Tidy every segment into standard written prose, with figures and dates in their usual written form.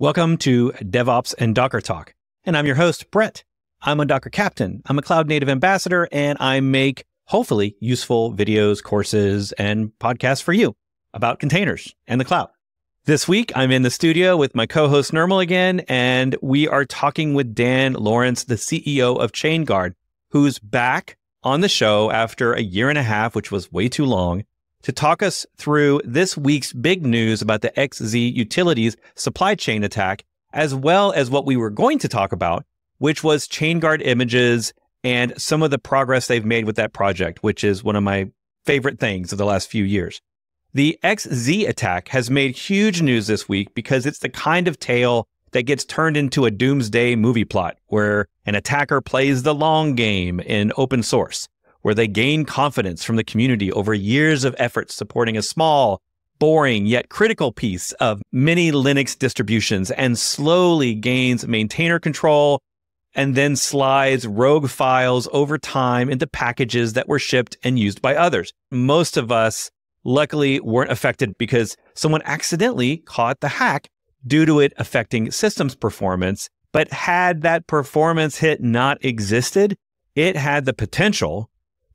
Welcome to DevOps and Docker Talk. And I'm your host, Bret. I'm a Docker captain. I'm a cloud native ambassador, and I make hopefully useful videos, courses, and podcasts for you about containers and the cloud. This week, I'm in the studio with my co-host Nirmal again, and we are talking with Dan Lorenc, the CEO of Chainguard, who's back on the show after a year and a half, which was way too long, to talk us through this week's big news about the XZ Utilities supply chain attack, as well as what we were going to talk about, which was Chainguard images and some of the progress they've made with that project, which is one of my favorite things of the last few years. The XZ attack has made huge news this week because it's the kind of tale that gets turned into a doomsday movie plot where an attacker plays the long game in open source, where they gain confidence from the community over years of efforts supporting a small, boring, yet critical piece of many Linux distributions and slowly gains maintainer control and then slides rogue files over time into packages that were shipped and used by others. Most of us, luckily, weren't affected because someone accidentally caught the hack due to it affecting systems performance. But had that performance hit not existed, it had the potential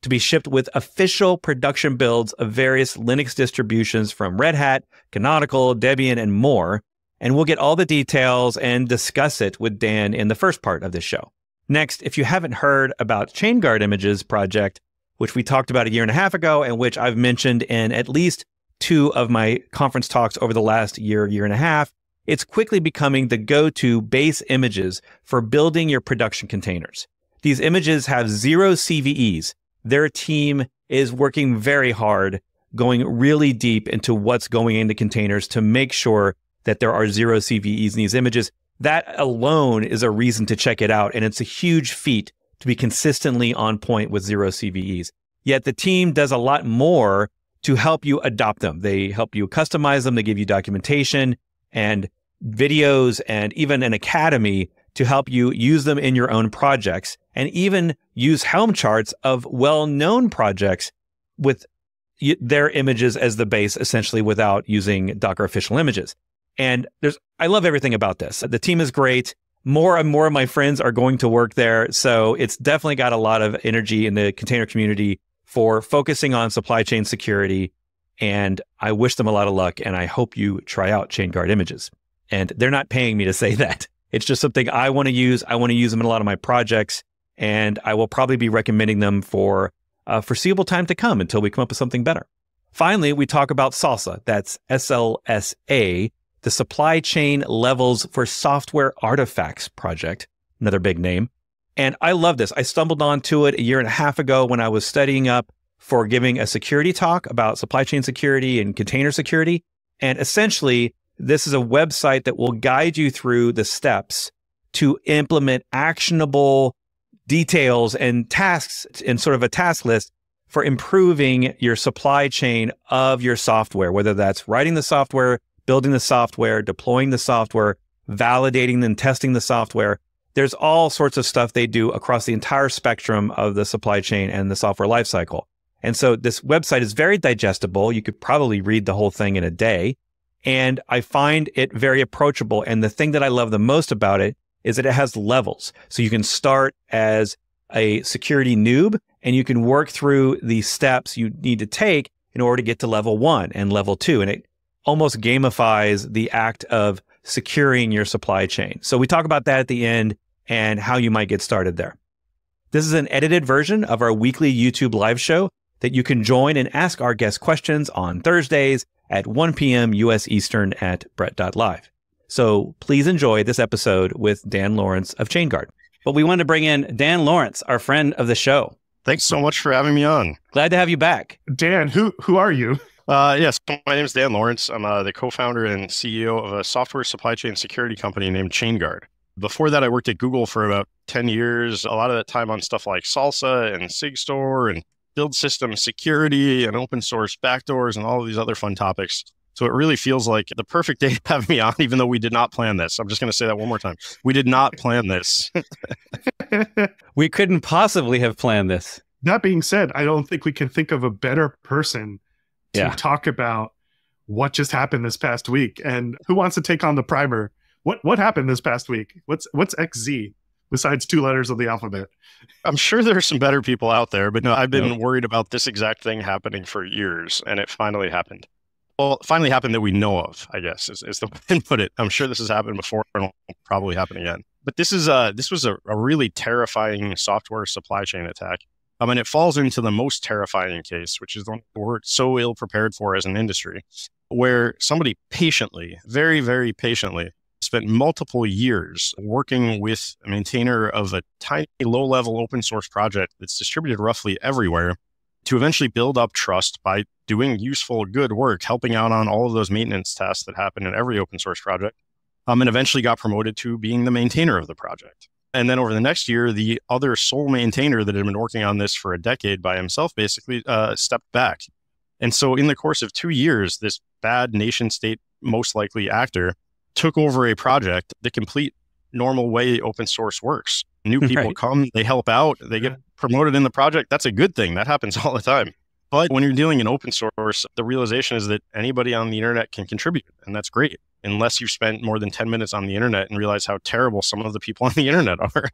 to be shipped with official production builds of various Linux distributions from Red Hat, Canonical, Debian, and more. And we'll get all the details and discuss it with Dan in the first part of this show. Next, if you haven't heard about Chainguard Images project, which we talked about a year and a half ago, and which I've mentioned in at least 2 of my conference talks over the last year and a half, it's quickly becoming the go-to base images for building your production containers. These images have 0 CVEs. Their team is working very hard, going really deep into what's going into containers to make sure that there are 0 CVEs in these images. That alone is a reason to check it out, and it's a huge feat to be consistently on point with 0 CVEs. Yet the team does a lot more to help you adopt them. They help you customize them. They give you documentation and videos and even an academy to help you use them in your own projects, and even use Helm charts of well-known projects with their images as the base, essentially, without using Docker official images. And I love everything about this. The team is great. More and more of my friends are going to work there. So it's definitely got a lot of energy in the container community for focusing on supply chain security. And I wish them a lot of luck. And I hope you try out Chainguard images. And they're not paying me to say that. It's just something I want to use. I want to use them in a lot of my projects. And I will probably be recommending them for a foreseeable time to come until we come up with something better. Finally, we talk about SLSA. That's SLSA, the Supply Chain Levels for Software Artifacts project, another big name. And I love this. I stumbled onto it a year and a half ago when I was studying up for giving a security talk about supply chain security and container security. And essentially, this is a website that will guide you through the steps to implement actionable details and tasks in sort of a task list for improving your supply chain of your software, whether that's writing the software, building the software, deploying the software, validating and testing the software. There's all sorts of stuff they do across the entire spectrum of the supply chain and the software lifecycle. And so this website is very digestible. You could probably read the whole thing in a day. And I find it very approachable. And the thing that I love the most about it is that it has levels. So you can start as a security noob and you can work through the steps you need to take in order to get to level 1 and level 2. And it almost gamifies the act of securing your supply chain. So we talk about that at the end and how you might get started there. This is an edited version of our weekly YouTube live show that you can join and ask our guest questions on Thursdays at 1 p.m. U.S. Eastern at Bret.live. So please enjoy this episode with Dan Lorenc of Chainguard. But we wanted to bring in Dan Lorenc, our friend of the show. Thanks so much for having me on. Glad to have you back. Dan, who are you? Yes, my name is Dan Lorenc. I'm the co-founder and CEO of a software supply chain security company named Chainguard. Before that, I worked at Google for about 10 years, a lot of that time on stuff like SLSA and SigStore and build system security and open source backdoors and all of these other fun topics. So it really feels like the perfect day to have me on, even though we did not plan this. I'm just going to say that one more time. We did not plan this. We couldn't possibly have planned this. That being said, I don't think we can think of a better person to talk about what just happened this past week. And who wants to take on the primer? What happened this past week? What's XZ besides 2 letters of the alphabet? I'm sure there are some better people out there, but no, I've been worried about this exact thing happening for years, and it finally happened. Well, it finally happened that we know of, I guess, is the way to put it. I'm sure this has happened before and will probably happen again. But this was a really terrifying software supply chain attack. And it falls into the most terrifying case, which is the one we're so ill prepared for as an industry, where somebody patiently, very, very patiently, spent multiple years working with a maintainer of a tiny low-level open source project that's distributed roughly everywhere to eventually build up trust by doing useful, good work, helping out on all of those maintenance tasks that happen in every open source project, and eventually got promoted to being the maintainer of the project. And then over the next year, the other sole maintainer that had been working on this for a decade by himself basically stepped back. And so in the course of 2 years, this bad nation state, most likely actor, took over a project the complete normal way open source works. New people come, they help out, they get promoted in the project. That's a good thing. That happens all the time. But when you're dealing in open source, the realization is that anybody on the internet can contribute, and that's great, unless you've spent more than 10 minutes on the internet and realize how terrible some of the people on the internet are.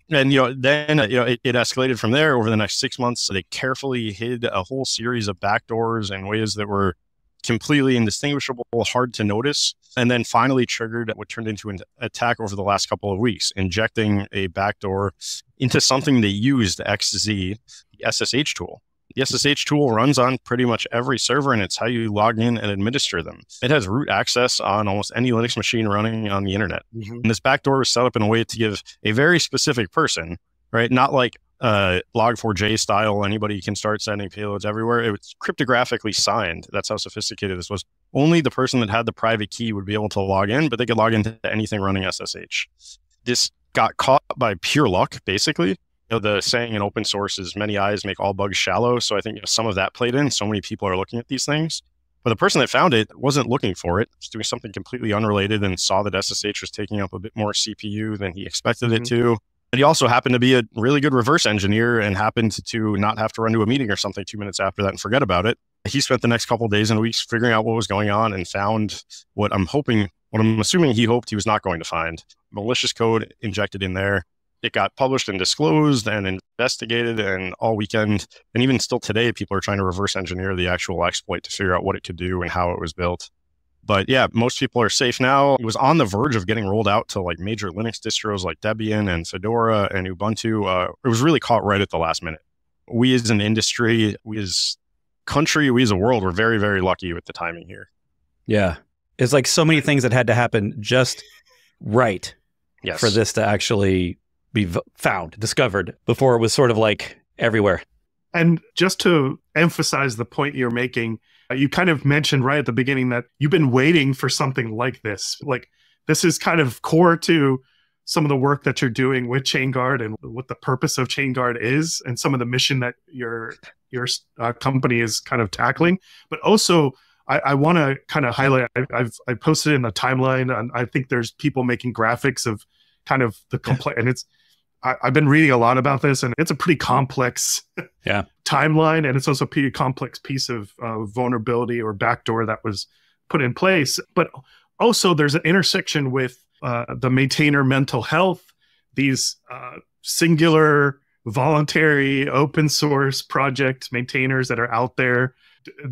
And then it escalated from there over the next 6 months. So they carefully hid a whole series of backdoors in ways that were completely indistinguishable, hard to notice, and then finally triggered what turned into an attack over the last couple of weeks, injecting a backdoor into something they used, XZ, the SSH tool. The SSH tool runs on pretty much every server, and it's how you log in and administer them. It has root access on almost any Linux machine running on the internet. And this backdoor was set up in a way to give a very specific person, right? Not like Log4j style, anybody can start sending payloads everywhere. It was cryptographically signed. That's how sophisticated this was. Only the person that had the private key would be able to log in, but they could log into anything running SSH. This got caught by pure luck, basically. The saying in open source is many eyes make all bugs shallow. So I think some of that played in. So many people are looking at these things. But the person that found it wasn't looking for it. Was doing something completely unrelated and saw that SSH was taking up a bit more CPU than he expected it to. And he also happened to be a really good reverse engineer and happened to not have to run to a meeting or something 2 minutes after that and forget about it. He spent the next couple of days and weeks figuring out what was going on and found what I'm assuming he hoped he was not going to find. Malicious code injected in there. It got published and disclosed and investigated, and all weekend, and even still today, people are trying to reverse engineer the actual exploit to figure out what it could do and how it was built. But yeah, most people are safe now. It was on the verge of getting rolled out to like major Linux distros like Debian and Fedora and Ubuntu. It was really caught right at the last minute. We as an industry, we as country, we as a world, we're very, very lucky with the timing here. Yeah. It's like so many things that had to happen just right for this to actually be found, discovered, before it was sort of like everywhere. And just to emphasize the point you're making, you kind of mentioned right at the beginning that you've been waiting for something like this. Like this is kind of core to some of the work that you're doing with Chainguard and what the purpose of Chainguard is and some of the mission that your company is kind of tackling. But also, I want to kind of highlight, I posted in the timeline, and I think there's people making graphics of kind of the complex, and I've been reading a lot about this, and it's a pretty complex timeline, and it's also a pretty complex piece of vulnerability or backdoor that was put in place. But also there's an intersection with the maintainer mental health, these singular, voluntary, open source project maintainers that are out there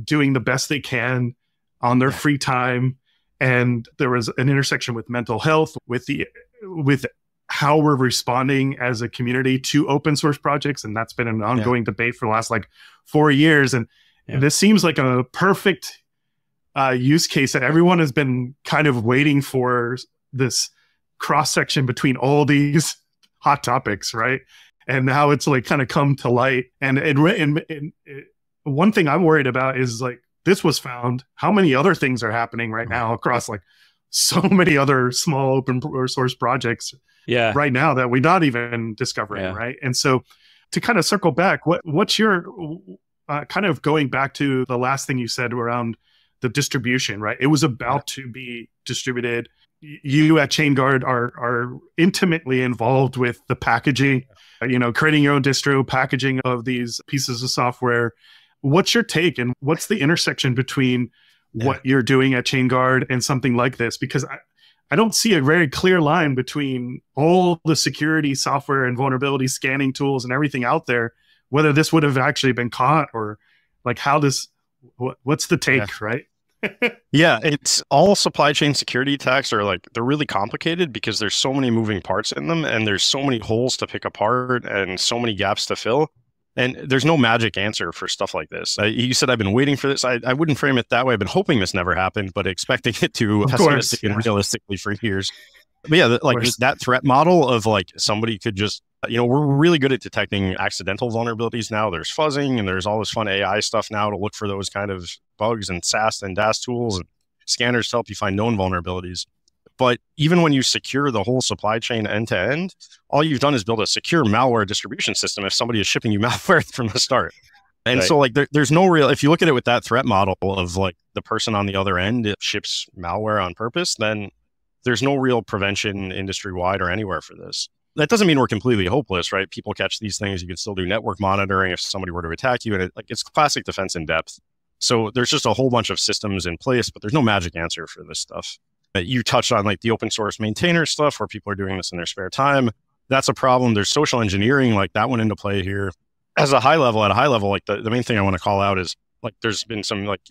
doing the best they can on their free time. And there was an intersection with mental health, with how we're responding as a community to open source projects. And that's been an ongoing debate for the last 4 years. And this seems like a perfect use case that everyone has been kind of waiting for, this cross section between all these hot topics, right? And how it's kind of come to light. And one thing I'm worried about is this was found. How many other things are happening right now across so many other small open source projects right now that we're not even discovering, right? And so to kind of circle back, what's your kind of going back to the last thing you said around the distribution, right? It was about to be distributed. You at Chainguard are intimately involved with the packaging, creating your own distro, packaging of these pieces of software. What's your take, and what's the intersection between what you're doing at Chainguard and something like this? Because I don't see a very clear line between all the security software and vulnerability scanning tools and everything out there, whether this would have actually been caught or like how this, what's the take, right? Yeah, it's all supply chain security attacks are like, they're really complicated because there's so many moving parts in them and there's so many holes to pick apart and so many gaps to fill. And there's no magic answer for stuff like this. You said I've been waiting for this. I wouldn't frame it that way. I've been hoping this never happened, but expecting it to pessimistically and realistically for years. But yeah, like that threat model of like somebody could just, we're really good at detecting accidental vulnerabilities now. There's fuzzing and there's all this fun AI stuff now to look for those kind of bugs and SAST and DAST tools and scanners to help you find known vulnerabilities. But even when you secure the whole supply chain end to end, all you've done is build a secure malware distribution system if somebody is shipping you malware from the start. And so like there's no real, if you look at it with that threat model of like the person on the other end ships malware on purpose, then there's no real prevention industry-wide or anywhere for this. That doesn't mean we're completely hopeless, right? People catch these things. You can still do network monitoring if somebody were to attack you. And it's classic defense in depth. So there's just a whole bunch of systems in place, but there's no magic answer for this stuff. You touched on like the open source maintainer stuff where people are doing this in their spare time. That's a problem. There's social engineering, like that went into play here. At a high level, like the main thing I want to call out is like there's been some like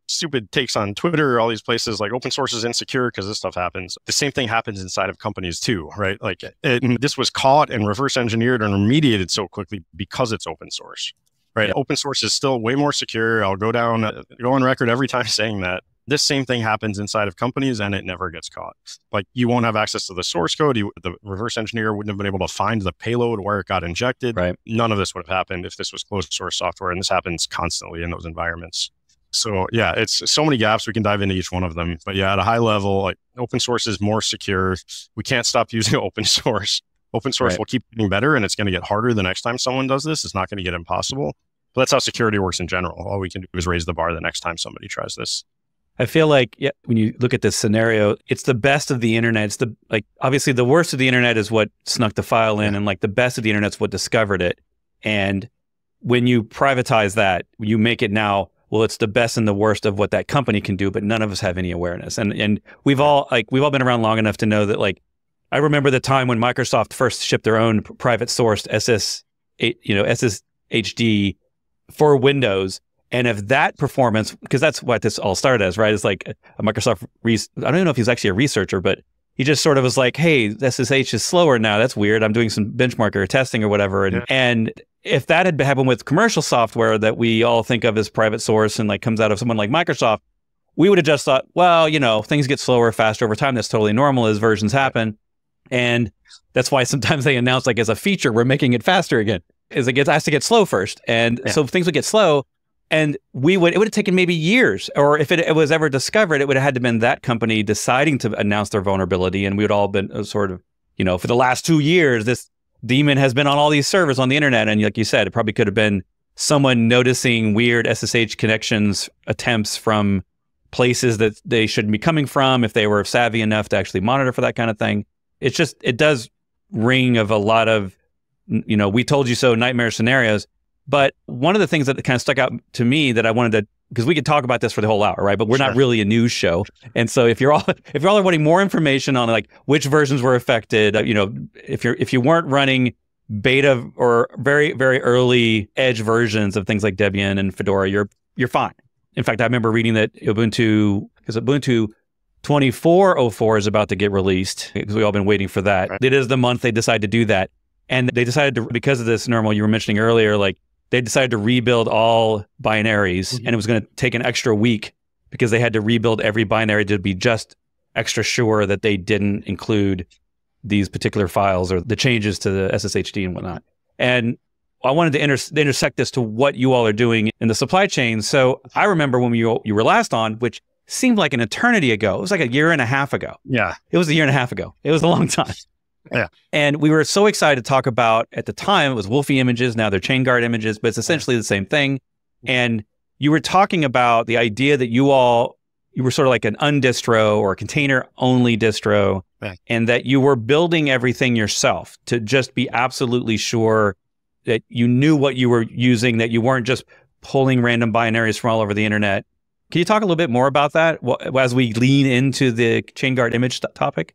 stupid takes on Twitter, all these places like open source is insecure because this stuff happens. The same thing happens inside of companies too, right? Like this was caught and reverse engineered and remediated so quickly because it's open source, right? Yep. Open source is still way more secure. I'll go on record every time saying that. This same thing happens inside of companies and it never gets caught. Like you won't have access to the source code. The reverse engineer wouldn't have been able to find the payload where it got injected. Right. None of this would have happened if this was closed source software. And this happens constantly in those environments. So yeah, it's so many gaps. We can dive into each one of them. But yeah, at a high level, like open source is more secure. We can't stop using open source. Open source will keep getting better and it's going to get harder the next time someone does this. It's not going to get impossible. But that's how security works in general. All we can do is raise the bar the next time somebody tries this. I feel like when you look at this scenario, it's the best of the internet. It's obviously the worst of the internet is what snuck the file in, and like the best of the internet is what discovered it. And when you privatize that, you make it now, well, it's the best and the worst of what that company can do, but none of us have any awareness. And we've all been around long enough to know that like I remember the time when Microsoft first shipped their own private sourced SSHD for Windows. And if that performance, because that's what this all started as, right? It's like a Microsoft, I don't even know if he's actually a researcher, but he just sort of was like, hey, SSH is slower now. That's weird. I'm doing some benchmarker testing or whatever. And if that had happened with commercial software that we all think of as private source and like comes out of someone like Microsoft, we would have just thought, well, things get slower, faster over time. That's totally normal as versions happen. And that's why sometimes they announce like as a feature, we're making it faster again, is it has to get slow first. And so things would get slow. And it would have taken maybe years, or if it was ever discovered, it would have had to been that company deciding to announce their vulnerability. And we would all been sort of, for the last 2 years, this demon has been on all these servers on the internet. And like you said, it probably could have been someone noticing weird SSH connections attempts from places that they shouldn't be coming from if they were savvy enough to actually monitor for that kind of thing. It does ring of a lot of, we told you so nightmare scenarios. But one of the things that kind of stuck out to me that I wanted to, because we could talk about this for the whole hour, right? But we're not really a news show. And so if you're all wanting more information on like which versions were affected, if you weren't running beta or very, very early edge versions of things like Debian and Fedora, you're fine. In fact, I remember reading that Ubuntu 24.04 is about to get released, because we've all been waiting for that. Right. It is the month they decide to do that. And they decided to, because of this, Nirmal, you were mentioning earlier, like they decided to rebuild all binaries, and it was going to take an extra week because they had to rebuild every binary to be just extra sure that they didn't include these particular files or the changes to the SSHD and whatnot. And I wanted to intersect this to what you all are doing in the supply chain. So I remember when you were last on, which seemed like an eternity ago. It was like a year and a half ago. Yeah. It was a year and a half ago. It was a long time. Yeah. And we were so excited to talk about, at the time, it was Wolfie images. Now they're Chainguard images, but it's essentially the same thing. And you were talking about the idea that you were sort of like an undistro or a container-only distro, and that you were building everything yourself to just be absolutely sure that you knew what you were using, that you weren't just pulling random binaries from all over the internet. Can you talk a little bit more about that as we lean into the Chainguard image topic?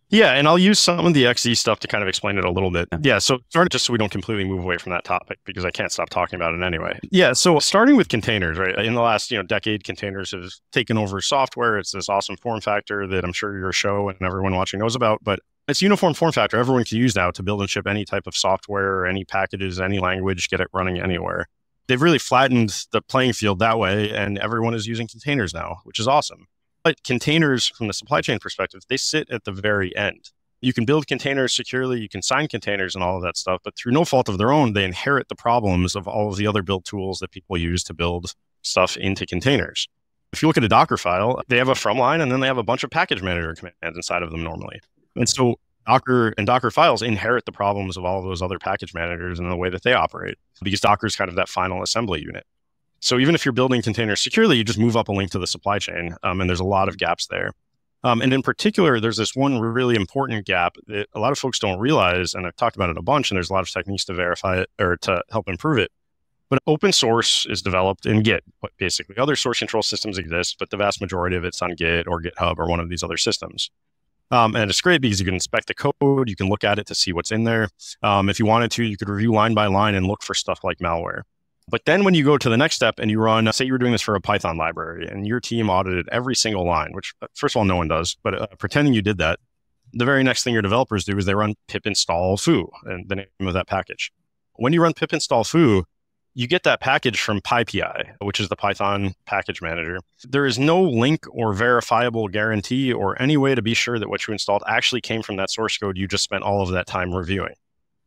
Yeah, and I'll use some of the XZ stuff to kind of explain it a little bit. Yeah, so just so we don't completely move away from that topic, because I can't stop talking about it anyway. Yeah, so starting with containers, right? In the last decade, containers have taken over software. It's this awesome form factor that I'm sure your show and everyone watching knows about, but it's a uniform form factor everyone can use now to build and ship any type of software, or any packages, any language, get it running anywhere. They've really flattened the playing field that way, and everyone is using containers now, which is awesome. But containers, from the supply chain perspective, they sit at the very end. You can build containers securely, you can sign containers and all of that stuff, but through no fault of their own, they inherit the problems of all of the other build tools that people use to build stuff into containers. If you look at a Docker file, they have a from line, and then they have a bunch of package manager commands inside of them normally. And so Docker and Docker files inherit the problems of all of those other package managers and the way that they operate, because Docker is kind of that final assembly unit. So even if you're building containers securely, you just move up a link to the supply chain, and there's a lot of gaps there. And in particular, there's this one really important gap that a lot of folks don't realize, and I've talked about it a bunch, and there's a lot of techniques to verify it or to help improve it. But open source is developed in Git, basically. Other source control systems exist, but the vast majority of it's on Git or GitHub or one of these other systems. And it's great because you can inspect the code, you can look at it to see what's in there. If you wanted to, you could review line by line and look for stuff like malware. But then when you go to the next step and you run, say you were doing this for a Python library and your team audited every single line, which first of all, no one does, but pretending you did that, the very next thing your developers do is they run pip install foo, and the name of that package. When you run pip install foo, you get that package from PyPI, which is the Python package manager. There is no link or verifiable guarantee or any way to be sure that what you installed actually came from that source code you just spent all of that time reviewing.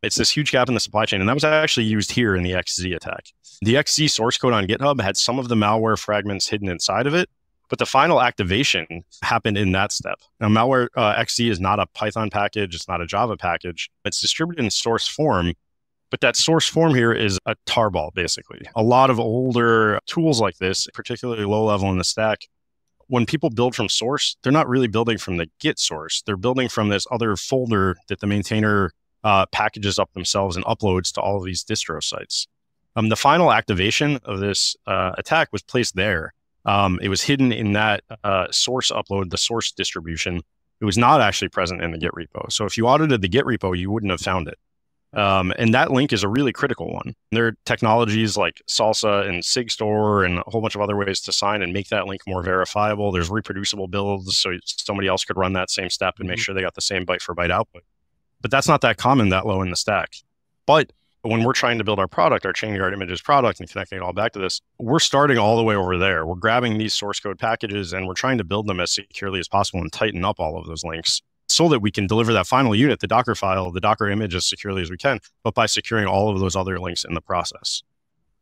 It's this huge gap in the supply chain, and that was actually used here in the XZ attack. The XZ source code on GitHub had some of the malware fragments hidden inside of it, but the final activation happened in that step. Now, malware XZ is not a Python package. It's not a Java package. It's distributed in source form, but that source form here is a tarball, basically. A lot of older tools like this, particularly low level in the stack, when people build from source, they're not really building from the Git source. They're building from this other folder that the maintainer packages up themselves and uploads to all of these distro sites. The final activation of this attack was placed there. It was hidden in that source upload, the source distribution. It was not actually present in the Git repo. So if you audited the Git repo, you wouldn't have found it. And that link is a really critical one. There are technologies like SLSA and SigStore and a whole bunch of other ways to sign and make that link more verifiable. There's reproducible builds, so somebody else could run that same step and make sure they got the same byte for byte output. But that's not that common that low in the stack. But when we're trying to build our product, our Chainguard images product, and connecting it all back to this, we're starting all the way over there. We're grabbing these source code packages and we're trying to build them as securely as possible and tighten up all of those links so that we can deliver that final unit, the Docker file, the Docker image as securely as we can, but by securing all of those other links in the process.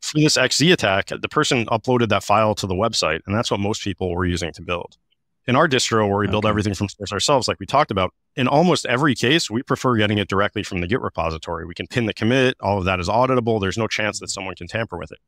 For this XZ attack, the person uploaded that file to the website, and that's what most people were using to build. In our distro, where we build everything from source ourselves, like we talked about, in almost every case, we prefer getting it directly from the Git repository. We can pin the commit. All of that is auditable. There's no chance that someone can tamper with it.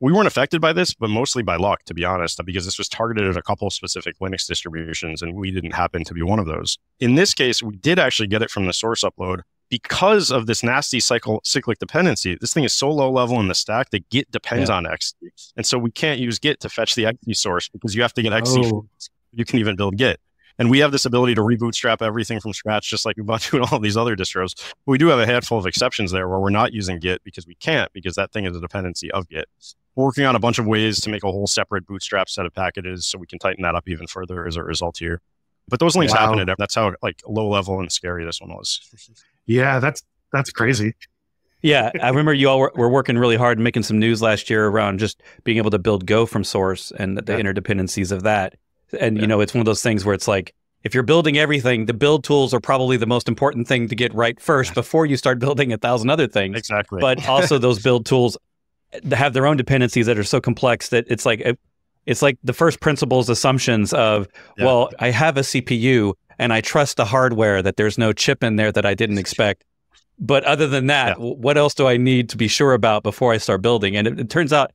We weren't affected by this, but mostly by luck, to be honest, because this was targeted at a couple of specific Linux distributions, and we didn't happen to be one of those. In this case, we did actually get it from the source upload. Because of this nasty cyclic dependency, this thing is so low level in the stack that Git depends on XZ. And so we can't use Git to fetch the XZ source because you have to get XZ. You can even build Git. And we have this ability to rebootstrap everything from scratch, just like we've been doing all these other distros. But we do have a handful of exceptions there where we're not using Git because we can't, because that thing is a dependency of Git. We're working on a bunch of ways to make a whole separate bootstrap set of packages so we can tighten that up even further as a result here. But those links happen. That's how like low level and scary this one was. Yeah, that's crazy. Yeah, I remember you all were working really hard making some news last year around just being able to build Go from source and the interdependencies of that. And, you know, it's one of those things where it's like, if you're building everything, the build tools are probably the most important thing to get right first before you start building 1,000 other things. Exactly. But also those build tools have their own dependencies that are so complex that it's like the first principles assumptions of, well, I have a CPU and I trust the hardware that there's no chip in there that I didn't expect. But other than that, what else do I need to be sure about before I start building? And it turns out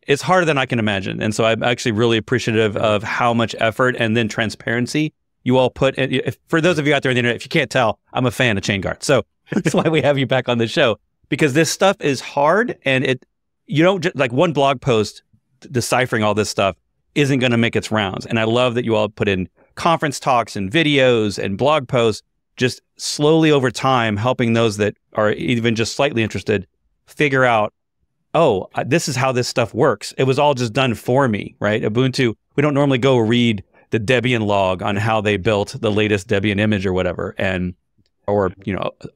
it's harder than I can imagine. And so I'm actually really appreciative of how much effort and then transparency you all put in. For those of you out there on the internet, if you can't tell, I'm a fan of Chainguard. So that's why we have you back on the show, because this stuff is hard and you don't just like one blog post deciphering all this stuff isn't going to make its rounds. And I love that you all put in conference talks and videos and blog posts, just slowly over time, helping those that are even just slightly interested figure out, oh, this is how this stuff works. It was all just done for me, right? Ubuntu, we don't normally go read the Debian log on how they built the latest Debian image or whatever, or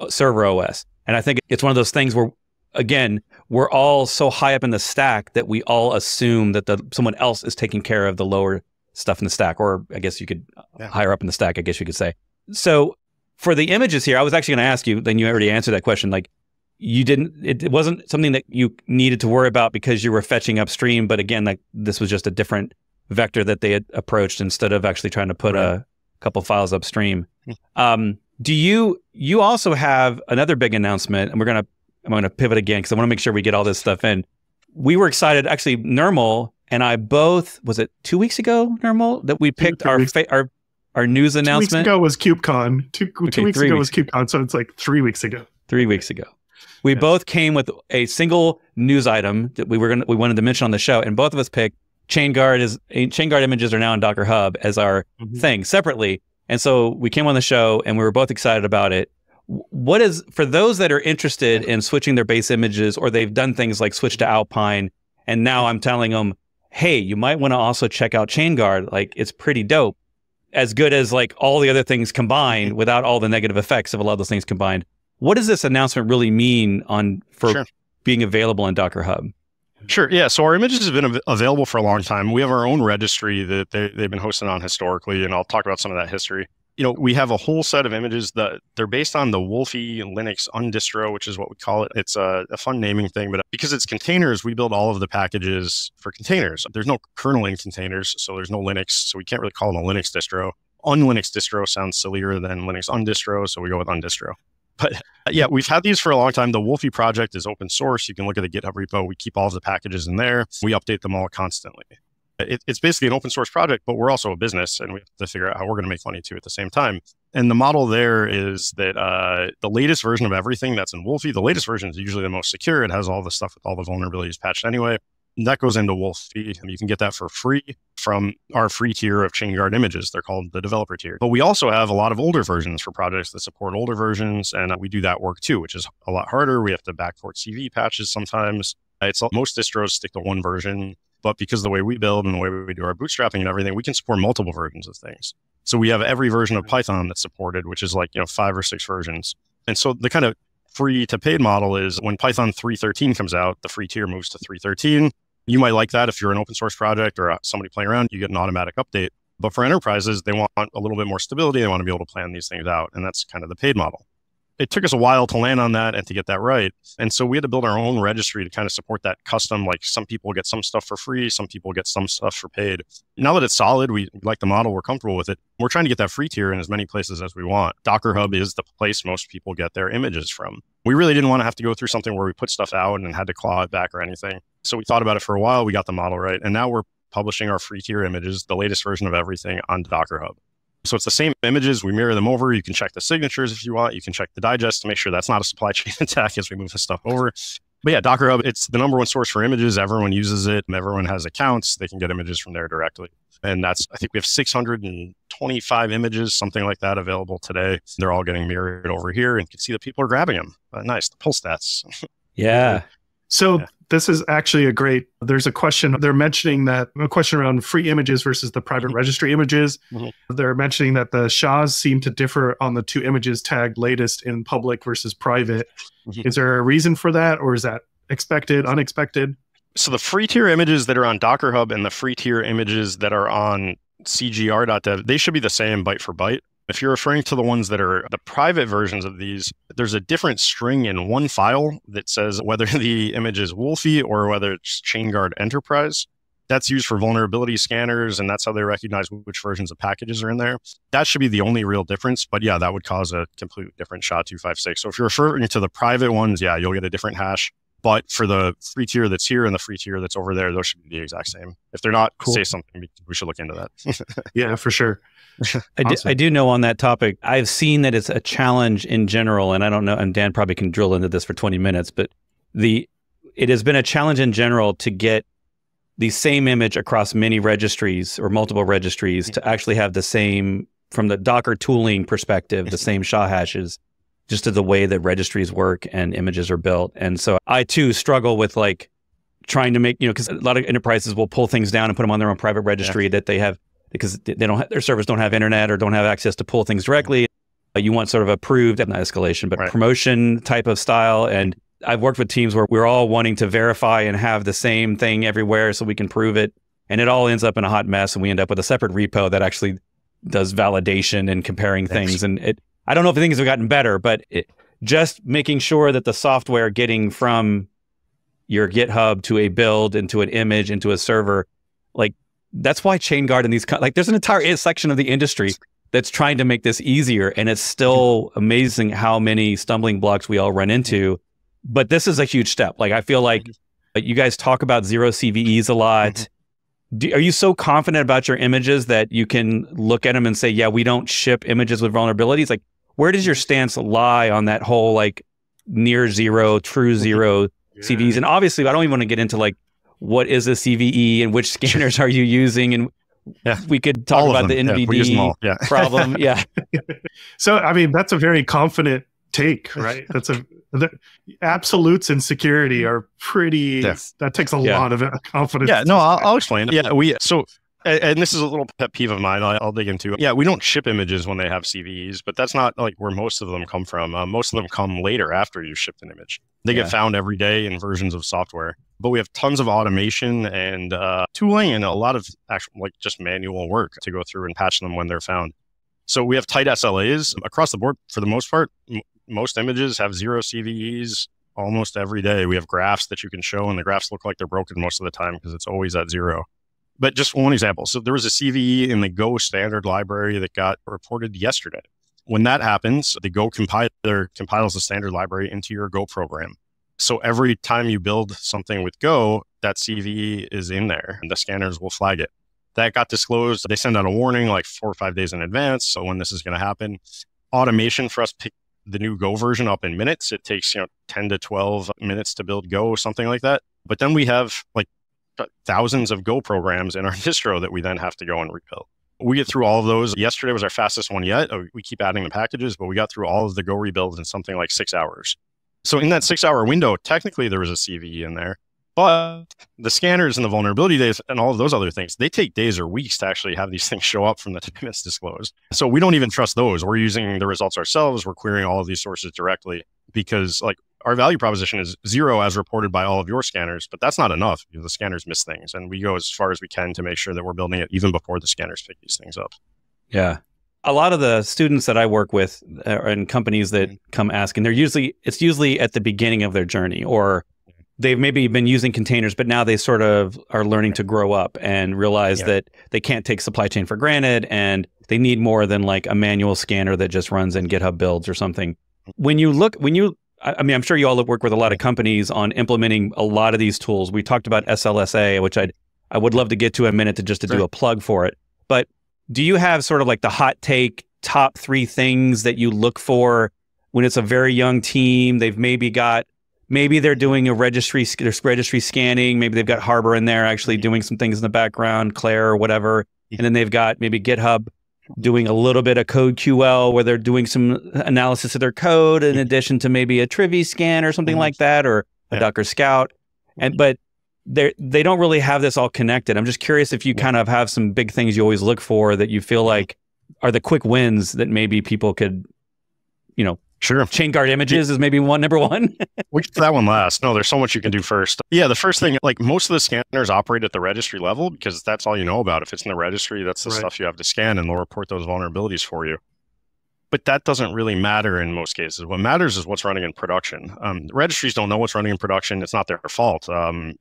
server OS. And I think it's one of those things where, again, we're all so high up in the stack that we all assume that someone else is taking care of the lower stuff in the stack, or I guess you could higher up in the stack, I guess you could say. So for the images here, I was actually going to ask you, then you already answered that question. Like, it wasn't something that you needed to worry about because you were fetching upstream, but again, like this was just a different vector that they had approached instead of actually trying to put a couple files upstream. Do you also have another big announcement? And I'm gonna pivot again because I want to make sure we get all this stuff in. We were excited, actually. Nirmal and I both, was it 2 weeks ago, Nirmal, that we picked our news announcement? 2 weeks ago was KubeCon. Two weeks ago was KubeCon, so it's like 3 weeks ago. 3 weeks ago. We both came with a single news item that we wanted to mention on the show, and both of us picked Chainguard images are now in Docker Hub as our thing separately. And so we came on the show and we were both excited about it. What is, for those that are interested in switching their base images, or they've done things like switch to Alpine, and now I'm telling them, hey, you might want to also check out Chainguard. Like, it's pretty dope. As good as like all the other things combined without all the negative effects of a lot of those things combined. What does this announcement really mean for being available in Docker Hub? Sure. Yeah. So our images have been available for a long time. We have our own registry that they've been hosting on historically, and I'll talk about some of that history. We have a whole set of images that they're based on the Wolfie Linux undistro, which is what we call it. It's a fun naming thing, but because it's containers, we build all of the packages for containers. There's no kernel in containers, so there's no Linux, so we can't really call it a Linux distro. Un-Linux distro sounds sillier than Linux undistro, so we go with undistro. But yeah, we've had these for a long time. The Wolfie project is open source. You can look at the GitHub repo. We keep all of the packages in there. We update them all constantly. It's basically an open source project, but we're also a business, and we have to figure out how we're going to make money too at the same time. And the model there is that the latest version of everything that's in Wolfie, the latest version is usually the most secure. It has all the stuff with all the vulnerabilities patched anyway. And that goes into Wolfie, and you can get that for free from our free tier of Chainguard images. They're called the developer tier. But we also have a lot of older versions for projects that support older versions, and we do that work too, which is a lot harder. We have to backport CVE patches sometimes. Most distros stick to one version, but because of the way we build and the way we do our bootstrapping and everything, we can support multiple versions of things. So we have every version of Python that's supported, which is like 5 or 6 versions. And so the kind of free to paid model is when Python 3.13 comes out, the free tier moves to 3.13. You might like that if you're an open source project or somebody playing around, you get an automatic update. But for enterprises, they want a little bit more stability. They want to be able to plan these things out. And that's kind of the paid model. It took us a while to land on that and to get that right. And so we had to build our own registry to kind of support that custom, like some people get some stuff for free, some people get some stuff for paid. Now that it's solid, we like the model, we're comfortable with it. We're trying to get that free tier in as many places as we want. Docker Hub is the place most people get their images from. We really didn't want to have to go through something where we put stuff out and had to claw it back or anything. So we thought about it for a while, we got the model right. And now we're publishing our free tier images, the latest version of everything on Docker Hub. So it's the same images. We mirror them over. You can check the signatures if you want. You can check the digest to make sure that's not a supply chain attack as we move this stuff over. But yeah, Docker Hub, it's the number one source for images. Everyone uses it. Everyone has accounts. They can get images from there directly. And I think we have 625 images, something like that, available today. They're all getting mirrored over here, and you can see that people are grabbing them. Nice, the pull stats. Yeah. So this is actually there's a question, they're mentioning that, a question around free images versus the private registry images. They're mentioning that the SHAs seem to differ on the 2 images tagged latest in public versus private. Is there a reason for that, or is that expected, unexpected? So the free tier images that are on Docker Hub and the free tier images that are on cgr.dev, they should be the same byte for byte. If you're referring to the ones that are the private versions of these, there's a different string in one file that says whether the image is Wolfie or whether it's Chainguard Enterprise. That's used for vulnerability scanners, and that's how they recognize which versions of packages are in there. That should be the only real difference. But yeah, that would cause a completely different SHA-256. So if you're referring to the private ones, yeah, you'll get a different hash. But for the free tier that's here and the free tier that's over there, those should be the exact same. If they're not, say something. We should look into that. Yeah, for sure. I do know on that topic, I've seen that it's a challenge in general, and I don't know, and Dan probably can drill into this for 20 minutes, but it has been a challenge in general to get the same image across many registries or multiple registries to actually have the same, from the Docker tooling perspective, the same SHA hashes, just to the way that registries work and images are built. And so I too struggle with like trying to make, because a lot of enterprises will pull things down and put them on their own private registry that they have, because they don't have, their servers don't have internet or don't have access to pull things directly. You want sort of approved, not escalation, but promotion type of style. And I've worked with teams where we're all wanting to verify and have the same thing everywhere so we can prove it. And it all ends up in a hot mess. And we end up with a separate repo that actually does validation and comparing things. And I don't know if things have gotten better, but just making sure that the software getting from your GitHub to a build, into an image, into a server, like that's why Chainguard and these, like there's an entire section of the industry that's trying to make this easier. And it's still amazing how many stumbling blocks we all run into. But this is a huge step. Like I feel like you guys talk about zero CVEs a lot. Are you so confident about your images that you can look at them and say, yeah, we don't ship images with vulnerabilities? Like where does your stance lie on that whole like near zero, true zero CVEs? And obviously I don't even want to get into like, what is a CVE and which scanners are you using? And we could talk about the NVD problem. So, I mean, that's a very confident take, right? The absolutes in security are pretty, that takes a lot of confidence. I'll explain. And this is a little pet peeve of mine I'll dig into. We don't ship images when they have CVEs, but that's not like where most of them come from. Most of them come later after you shipped an image. They get found every day in versions of software. But we have tons of automation and tooling and a lot of actual, like just manual work to go through and patch them when they're found. So we have tight SLAs across the board. For the most part, most images have zero CVEs almost every day. We have graphs that you can show, and the graphs look like they're broken most of the time because it's always at zero. But just one example. So there was a CVE in the Go standard library that got reported yesterday. When that happens, the Go compiler compiles the standard library into your Go program. So every time you build something with Go, that CVE is in there and the scanners will flag it. That got disclosed. They send out a warning like 4 or 5 days in advance. So when this is going to happen, automation for us pick the new Go version up in minutes. It takes 10 to 12 minutes to build Go, something like that. But then we have like thousands of Go programs in our distro that we then have to go and rebuild. We get through all of those. Yesterday was our fastest one yet. We keep adding the packages, but we got through all of the Go rebuilds in something like 6 hours. So in that 6-hour window, technically there was a CVE in there, but the scanners and the vulnerability days and all of those other things, they take days or weeks to actually have these things show up from the time it's disclosed. So we don't even trust those. We're using the results ourselves. We're querying all of these sources directly because like our value proposition is zero as reported by all of your scanners, but that's not enough because the scanners miss things. And we go as far as we can to make sure that we're building it even before the scanners pick these things up. Yeah. A lot of the students that I work with and companies that come asking, it's usually at the beginning of their journey, or they've maybe been using containers, but now they sort of are learning to grow up and realize that they can't take supply chain for granted and they need more than like a manual scanner that just runs in GitHub builds or something. I mean, I'm sure you all work with a lot of companies on implementing a lot of these tools. We talked about SLSA, which I would love to get to in a minute to do a plug for it. But do you have sort of like the hot take top 3 things that you look for when it's a very young team? Maybe they're doing a registry scanning. Maybe they've got Harbor in there actually doing some things in the background, Claire or whatever. And then they've got maybe GitHub doing a little bit of code QL where they're doing some analysis of their code in addition to maybe a Trivy scan or something like that, or a Docker Scout. But they don't really have this all connected. I'm just curious if you kind of have some big things you always look for that you feel like are the quick wins that maybe people could, Sure. Chainguard images is maybe number one. We'll get to that one last. No, there's so much you can do first. Yeah, the first thing, like most of the scanners operate at the registry level because that's all you know about. If it's in the registry, that's the stuff you have to scan and they'll report those vulnerabilities for you. But that doesn't really matter in most cases. What matters is what's running in production. The registries don't know what's running in production. It's not their fault.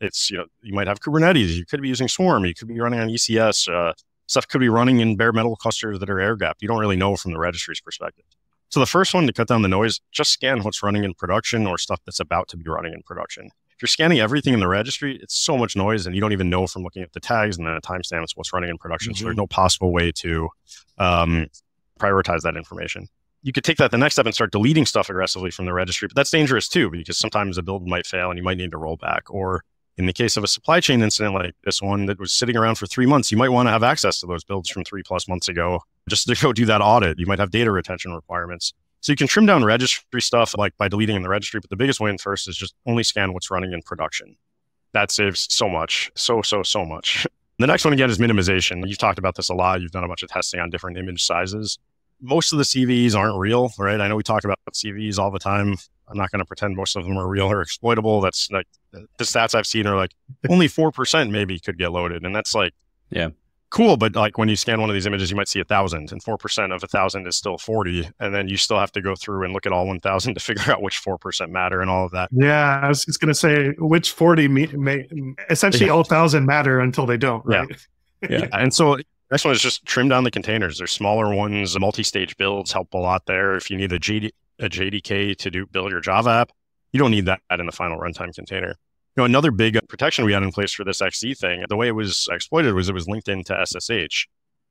It's, you might have Kubernetes. You could be using Swarm. You could be running on ECS. Stuff could be running in bare metal clusters that are air-gapped. You don't really know from the registry's perspective. So the first one to cut down the noise, just scan what's running in production or stuff that's about to be running in production. If you're scanning everything in the registry, it's so much noise and you don't even know from looking at the tags and then the timestamps what's running in production. So there's no possible way to prioritize that information. You could take that the next step and start deleting stuff aggressively from the registry, but that's dangerous too, because sometimes a build might fail and you might need to roll back, or In the case of a supply chain incident like this one that was sitting around for 3 months, you might want to have access to those builds from 3+ months ago just to go do that audit. You might have data retention requirements. So you can trim down registry stuff like by deleting in the registry, but the biggest win first is just only scan what's running in production. That saves so much, so much. The next one again is minimization. You've talked about this a lot. You've done a bunch of testing on different image sizes. Most of the CVEs aren't real, right? I know we talk about CVEs all the time. I'm not going to pretend most of them are real or exploitable. That's like the stats I've seen are like only 4% maybe could get loaded. And that's like, yeah, cool. But like when you scan one of these images, you might see 1,000 and 4% of 1,000 is still 40. And then you still have to go through and look at all 1,000 to figure out which 4% matter and all of that. Yeah, I was just going to say which 40 may essentially all 1,000 matter until they don't, right? Yeah. And so next one is just trim down the containers. There's smaller ones. Multi-stage builds help a lot there. If you need a JDK to build your Java app, you don't need that in the final runtime container. Another big protection we had in place for this XZ thing, the way it was exploited was it was linked into SSH.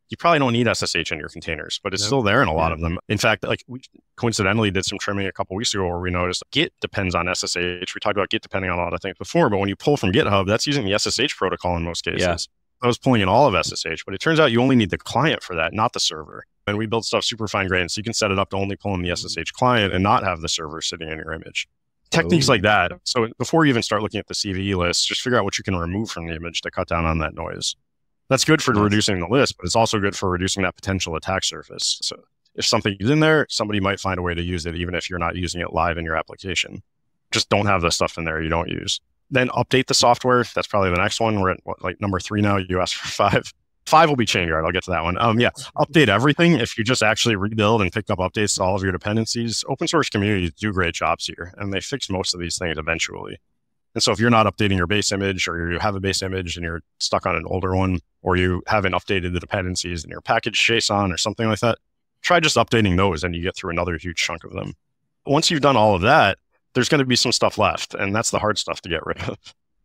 You probably don't need SSH in your containers, but it's still there in a lot of them. In fact, like we coincidentally did some trimming a couple of weeks ago where we noticed Git depends on SSH. We talked about Git depending on a lot of things before, but when you pull from GitHub, that's using the SSH protocol in most cases. Yeah. I was pulling in all of SSH, but it turns out you only need the client for that, not the server. And we build stuff super fine grained, so you can set it up to only pull in the SSH client and not have the server sitting in your image. Techniques like that. So before you even start looking at the CVE list, just figure out what you can remove from the image to cut down on that noise. That's good for reducing the list, but it's also good for reducing that potential attack surface. So if something is in there, somebody might find a way to use it, even if you're not using it live in your application. Just don't have the stuff in there you don't use. Then update the software. That's probably the next one. We're at like number 3 now. You asked for 5. 5 will be Chainguard. I'll get to that one. Update everything. If you just actually rebuild and pick up updates to all of your dependencies, open source communities do great jobs here, and they fix most of these things eventually. And so if you're not updating your base image, or you have a base image and you're stuck on an older one, or you haven't updated the dependencies in your package JSON or something like that, try just updating those and you get through another huge chunk of them. Once you've done all of that, there's going to be some stuff left, and that's the hard stuff to get rid of.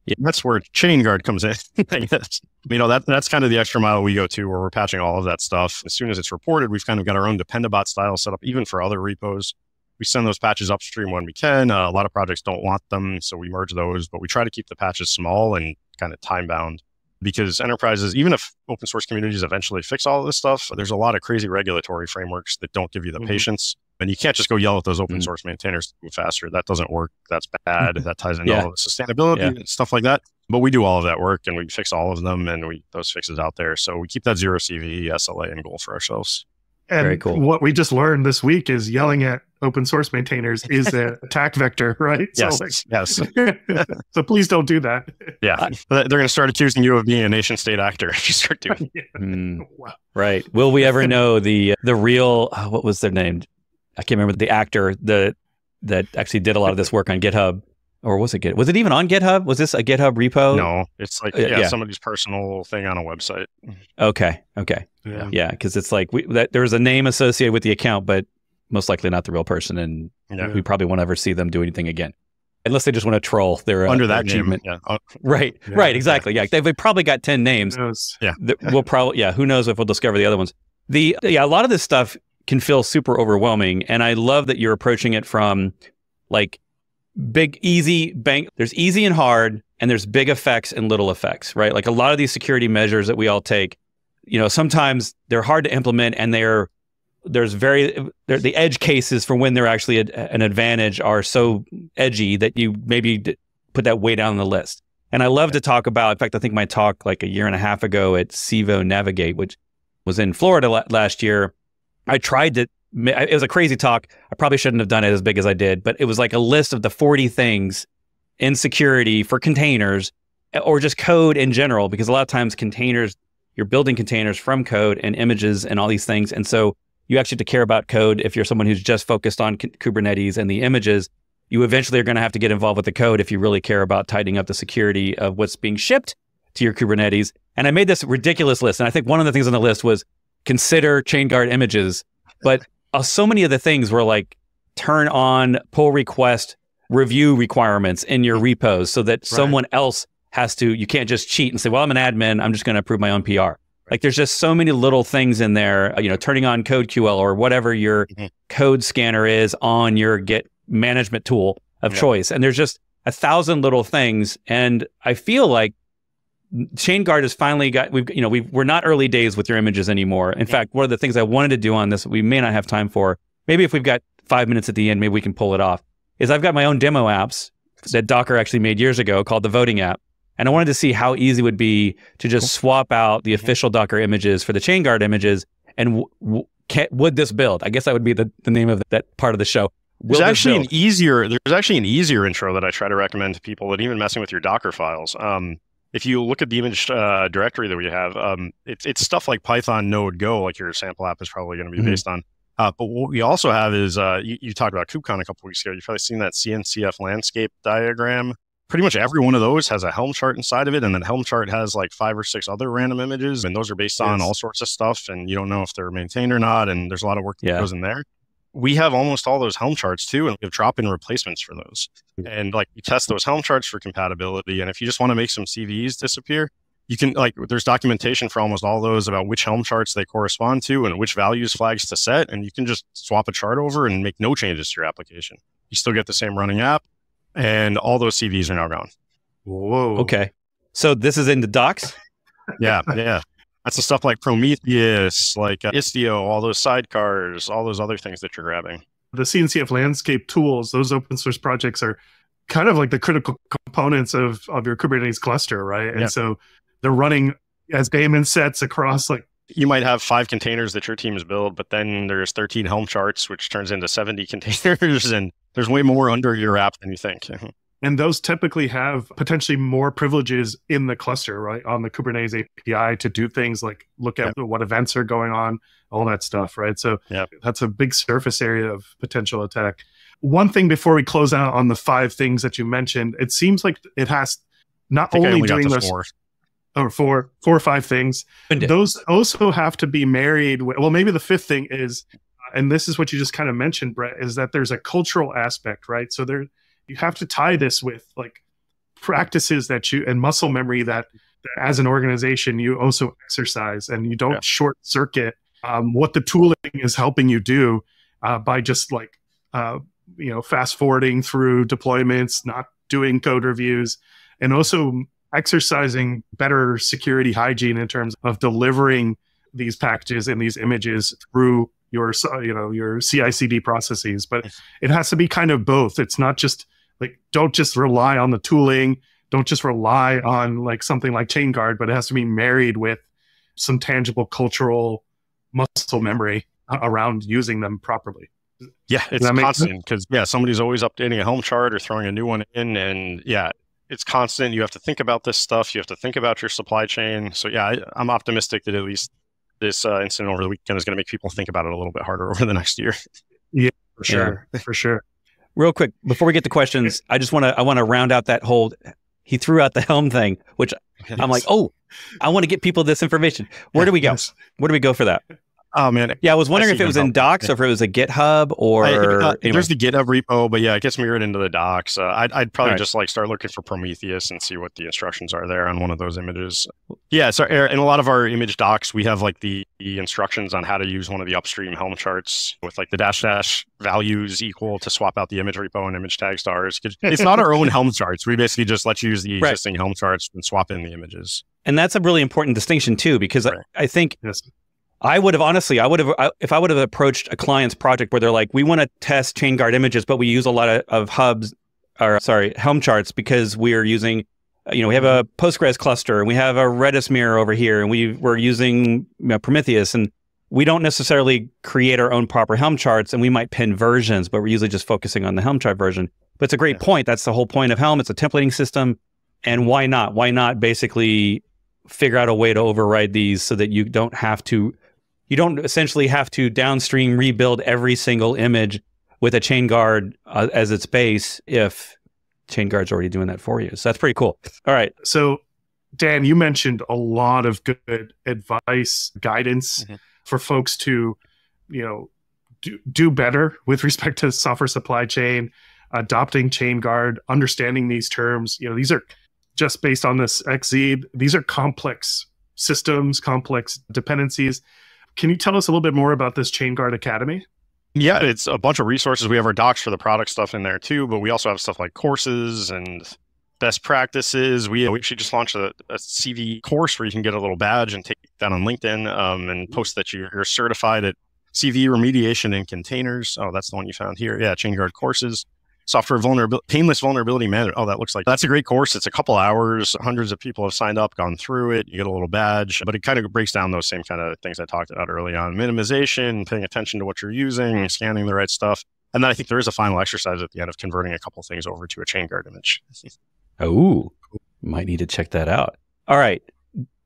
Yeah, that's where Chainguard comes in. That's kind of the extra mile we go to, where we're patching all of that stuff. As soon as it's reported, we've kind of got our own Dependabot style set up, even for other repos. We send those patches upstream when we can. A lot of projects don't want them, so we merge those, but we try to keep the patches small and kind of time bound, because enterprises, even if open source communities eventually fix all of this stuff, there's a lot of crazy regulatory frameworks that don't give you the patience. And you can't just go yell at those open source maintainers to move faster. That doesn't work. That's bad. That ties into all the sustainability and stuff like that. But we do all of that work, and we fix all of them, and those fixes out there. So we keep that 0 CVE SLA and goal for ourselves. And very cool. What we just learned this week is yelling at open source maintainers is an attack vector, right? Yes. Yes. So please don't do that. Yeah. They're going to start accusing you of being a nation state actor if you start doing it. Wow. Right. Will we ever know the real, what was their name? I can't remember the actor that actually did a lot of this work on GitHub. Or was it Was it even on GitHub? Was this a GitHub repo? No, it's like somebody's personal thing on a website. Okay. Yeah, because it's like there was a name associated with the account, but most likely not the real person, and we probably won't ever see them do anything again, unless they just want to troll their under that name. Name. Right, exactly. Yeah, they've probably got 10 names. We'll probably who knows if we'll discover the other ones. A lot of this stuff can feel super overwhelming, and I love that you're approaching it from like big, easy bank. There's easy and hard, and there's big effects and little effects, right? Like a lot of these security measures that we all take, sometimes they're hard to implement, and the edge cases for when they're actually an advantage are so edgy that you maybe put that way down the list. And I love to talk about, in fact, I think my talk like a year and a half ago at CVE Navigate, which was in Florida last year, I tried to, it was a crazy talk. I probably shouldn't have done it as big as I did, but it was like a list of the 40 things in security for containers, or just code in general, because a lot of times containers, you're building containers from code and images and all these things. And so you actually have to care about code. If you're someone who's just focused on Kubernetes and the images, you eventually are going to have to get involved with the code if you really care about tidying up the security of what's being shipped to your Kubernetes. And I made this ridiculous list. And I think one of the things on the list was consider Chainguard images. But so many of the things were like turn on pull request review requirements in your repos so that someone else has to, you can't just cheat and say, well, I'm an admin, I'm just going to approve my own PR. Like there's just so many little things in there, turning on CodeQL or whatever your code scanner is on your Git management tool of choice. And there's just, 1,000 little things. And I feel like Chainguard has finally got, we're not early days with your images anymore. In fact, one of the things I wanted to do on this, we may not have time for, maybe if we've got 5 minutes at the end, maybe we can pull it off, is I've got my own demo apps that Docker actually made years ago called the voting app. And I wanted to see how easy it would be to just swap out the official Docker images for the Chainguard images. And would this build? I guess that would be the name of that part of the show. There's actually an easier intro that I try to recommend to people that even messing with your Docker files. If you look at the image directory that we have, it's stuff like Python, Node, Go, like your sample app is probably going to be based on. But what we also have is, you talked about KubeCon a couple weeks ago. You've probably seen that CNCF landscape diagram. Pretty much every one of those has a Helm chart inside of it, and then Helm chart has like 5 or 6 other random images, and those are based on all sorts of stuff, and you don't know if they're maintained or not, and there's a lot of work that goes in there. We have almost all those Helm charts too, and we have drop-in replacements for those. And like you test those Helm charts for compatibility, and if you just want to make some CVEs disappear, you can there's documentation for almost all those about which Helm charts they correspond to and which values flags to set, and you can just swap a chart over and make no changes to your application. You still get the same running app, and all those CVEs are now gone. Whoa. Okay. So this is in the docs? Yeah. That's the stuff like Prometheus, like Istio, all those sidecars, all those other things that you're grabbing. The CNCF landscape tools, those open source projects are kind of like the critical components of your Kubernetes cluster, right? And so they're running as daemon sets across like... You might have 5 containers that your team has built, but then there's 13 Helm charts, which turns into 70 containers, and there's way more under your app than you think. And those typically have potentially more privileges in the cluster, right? On the Kubernetes API to do things like look at what events are going on, all that stuff, right? So that's a big surface area of potential attack. One thing before we close out on the 5 things that you mentioned, it seems like it has not only doing those... 4 or 5 things. Those also have to be married with, well, maybe the 5th thing is, and this is what you just kind of mentioned, Bret, is that there's a cultural aspect, right? So you have to tie this with like practices that and muscle memory that as an organization you also exercise, and you don't short circuit what the tooling is helping you do by just like fast forwarding through deployments, not doing code reviews, and also exercising better security hygiene in terms of delivering these packages and these images through your CI/CD processes. But it has to be kind of both. It's not just like, don't just rely on the tooling, don't just rely on like something like Chainguard, but it has to be married with some tangible cultural muscle memory around using them properly. Yeah, it's constant because somebody's always updating a Helm chart or throwing a new one in, and it's constant. You have to think about this stuff. You have to think about your supply chain. So I'm optimistic that at least this incident over the weekend is going to make people think about it a little bit harder over the next year. Yeah, for sure. For sure. Real quick, before we get to questions, I want to round out that whole, he threw out the Helm thing, which I'm like, I want to get people this information. Where do we go? Where do we go for that? Oh, man. Yeah, I was wondering if it was in docs or if it was a GitHub or... anyway. There's the GitHub repo, but it gets mirrored into the docs. I'd probably just like start looking for Prometheus and see what the instructions are there on one of those images. Yeah, so in a lot of our image docs, we have like the instructions on how to use one of the upstream Helm charts with like the -- values equal to swap out the image repo and image tag stars. It's not our own Helm charts. We basically just let you use the existing Helm charts and swap in the images. And that's a really important distinction too, because I think... I would have if I would have approached a client's project where they're like, we want to test Chainguard images, but we use a lot of Helm charts because we're using, we have a Postgres cluster and we have a Redis mirror over here, and we're using Prometheus, and we don't necessarily create our own proper Helm charts, and we might pin versions, but we're usually just focusing on the Helm chart version. But it's a great point. That's the whole point of Helm. It's a templating system. And why not? Why not basically figure out a way to override these so that you don't essentially have to downstream rebuild every single image with a Chainguard as its base if Chainguard's already doing that for you. So that's pretty cool. All right. So Dan, you mentioned a lot of good advice, guidance for folks to, do better with respect to software supply chain, adopting Chainguard, understanding these terms. These are just based on this XZ. These are complex systems, complex dependencies. Can you tell us a little bit more about this Chainguard Academy? Yeah, it's a bunch of resources. We have our docs for the product stuff in there too, but we also have stuff like courses and best practices. We actually just launched a CVE course where you can get a little badge and take that on LinkedIn and post that you're certified at CVE remediation in containers. Oh, that's the one you found here. Yeah, Chainguard courses. Software vulnerability, painless vulnerability management. Oh, that looks like that's a great course. It's a couple hours. Hundreds of people have signed up, gone through it. You get a little badge, but it kind of breaks down those same kind of things I talked about early on. Minimization, paying attention to what you're using, scanning the right stuff. And then I think there is a final exercise at the end of converting a couple things over to a Chainguard image. Oh, might need to check that out. All right.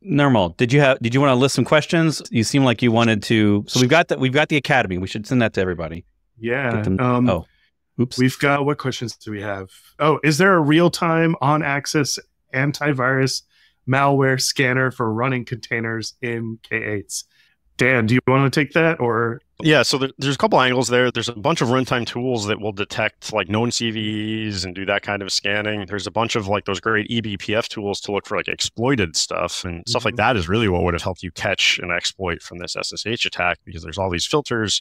Nirmal, did you want to list some questions? You seem like you wanted to. So we've got the Academy. We should send that to everybody. Yeah. Oops. We've got, what questions do we have? Oh, is there a real-time on-access antivirus malware scanner for running containers in K8s? Dan, do you want to take that or? Yeah, so there's a couple angles there. There's a bunch of runtime tools that will detect like known CVEs and do that kind of scanning. There's a bunch of like those great eBPF tools to look for like exploited stuff and stuff like that is really what would have helped you catch an exploit from this SSH attack, because there's all these filters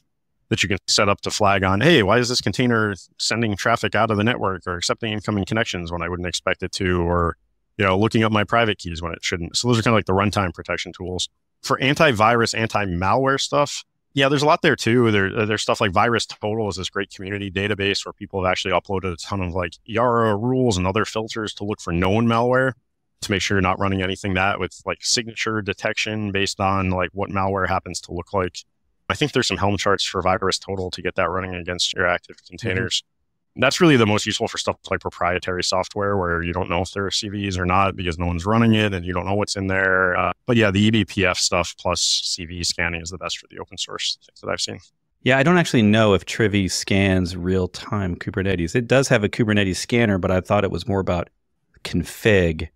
that you can set up to flag on, hey, why is this container sending traffic out of the network or accepting incoming connections when I wouldn't expect it to, or, looking up my private keys when it shouldn't. So those are kind of like the runtime protection tools. For antivirus, anti-malware stuff, yeah, there's a lot there too. There's stuff like Virus Total is this great community database where people have actually uploaded a ton of like YARA rules and other filters to look for known malware to make sure you're not running anything that with like signature detection based on like what malware happens to look like. I think there's some Helm charts for Virus Total to get that running against your active containers. That's really the most useful for stuff like proprietary software where you don't know if there are CVEs or not because no one's running it and you don't know what's in there. But yeah, the eBPF stuff plus CVE scanning is the best for the open source things that I've seen. Yeah, I don't actually know if Trivy scans real-time Kubernetes. It does have a Kubernetes scanner, but I thought it was more about config.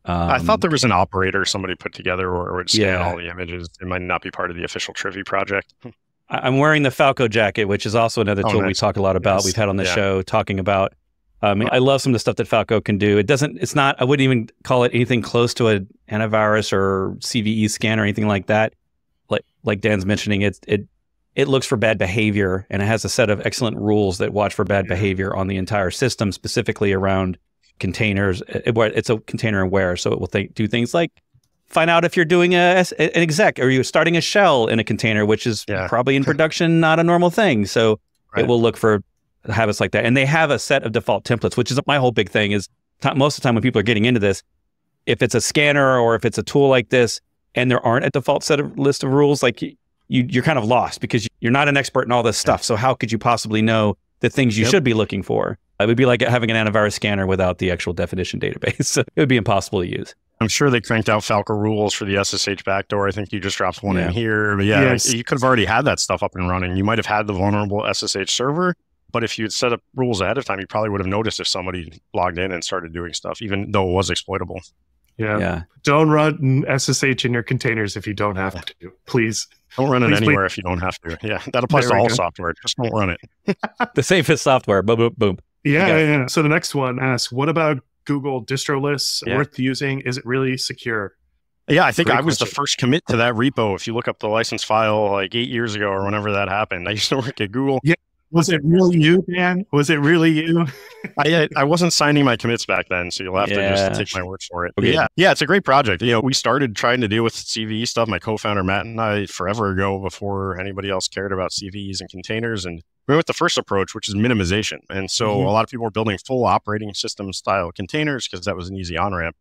I thought there was an operator somebody put together where it would scan all the images. It might not be part of the official Trivy project. I'm wearing the Falco jacket, which is also another tool we talk a lot about. We've had on the show talking about. I love some of the stuff that Falco can do. I wouldn't even call it anything close to an antivirus or CVE scan or anything like that. Like Dan's mentioning, it looks for bad behavior, and it has a set of excellent rules that watch for bad behavior on the entire system, specifically around containers. It's a container aware, so it will do things like find out if you're doing an exec or you're starting a shell in a container, which is probably in production not a normal thing. So it will look for habits like that. And they have a set of default templates, which is my whole big thing is most of the time when people are getting into this, if it's a scanner or if it's a tool like this and there aren't a default list of rules, like you're kind of lost because you're not an expert in all this stuff. So how could you possibly know the things you should be looking for? It would be like having an antivirus scanner without the actual definition database. So it would be impossible to use. I'm sure they cranked out Falco rules for the SSH backdoor. I think you just dropped one in here. But you could have already had that stuff up and running. You might have had the vulnerable SSH server, but if you had set up rules ahead of time, you probably would have noticed if somebody logged in and started doing stuff, even though it was exploitable. Yeah. Don't run SSH in your containers if you don't have to, please. Don't run it anywhere if you don't have to. Yeah, that applies to all software. Just don't run it. The safest software. Boom, boom, boom. Yeah. So the next one asks, what about Google distro lists? Worth using? Is it really secure? Yeah, I think I was the first commit to that repo. If you look up the license file like 8 years ago or whenever that happened, I used to work at Google. Yeah. Was it really you, Dan? Was it really you? I wasn't signing my commits back then, so you'll have to just take my word for it. Okay. Yeah, it's a great project. We started trying to deal with CVE stuff. My co-founder Matt and I forever ago, before anybody else cared about CVEs and containers, and we went with the first approach, which is minimization. And so a lot of people were building full operating system style containers because that was an easy on-ramp.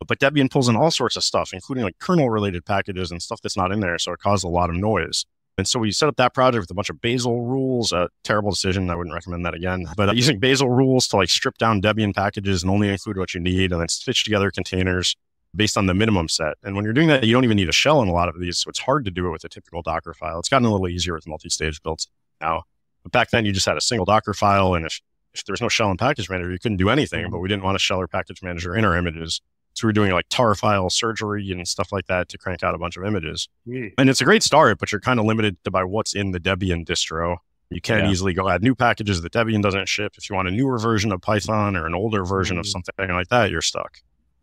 But Debian pulls in all sorts of stuff, including like kernel-related packages and stuff that's not in there, so it caused a lot of noise. And so we set up that project with a bunch of Bazel rules. A terrible decision. I wouldn't recommend that again. But using Bazel rules to like strip down Debian packages and only include what you need, and then stitch together containers based on the minimum set. And when you're doing that, you don't even need a shell in a lot of these. So it's hard to do it with a typical Docker file. It's gotten a little easier with multi-stage builds now. But back then, you just had a single Docker file. And if there was no shell and package manager, you couldn't do anything. But we didn't want a shell or package manager in our images. So we're doing like tar file surgery and stuff like that to crank out a bunch of images. And it's a great start, but you're kind of limited by what's in the Debian distro. You can't easily go add new packages that Debian doesn't ship. If you want a newer version of Python or an older version of something like that, you're stuck.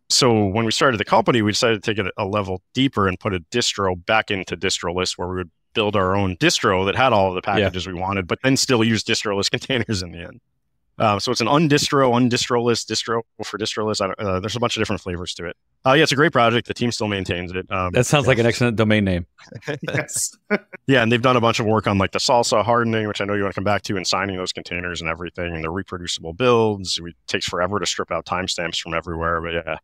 So when we started the company, we decided to take it a level deeper and put a distro back into distro list where we would build our own distro that had all of the packages we wanted, but then still use distroless containers in the end. So it's an undistroless distro for distroless. There's a bunch of different flavors to it. Yeah, it's a great project. The team still maintains it. That sounds like an excellent domain name. Yes. Yeah, and they've done a bunch of work on like the SLSA hardening, which I know you want to come back to, and signing those containers and everything, and the reproducible builds. It takes forever to strip out timestamps from everywhere, but yeah,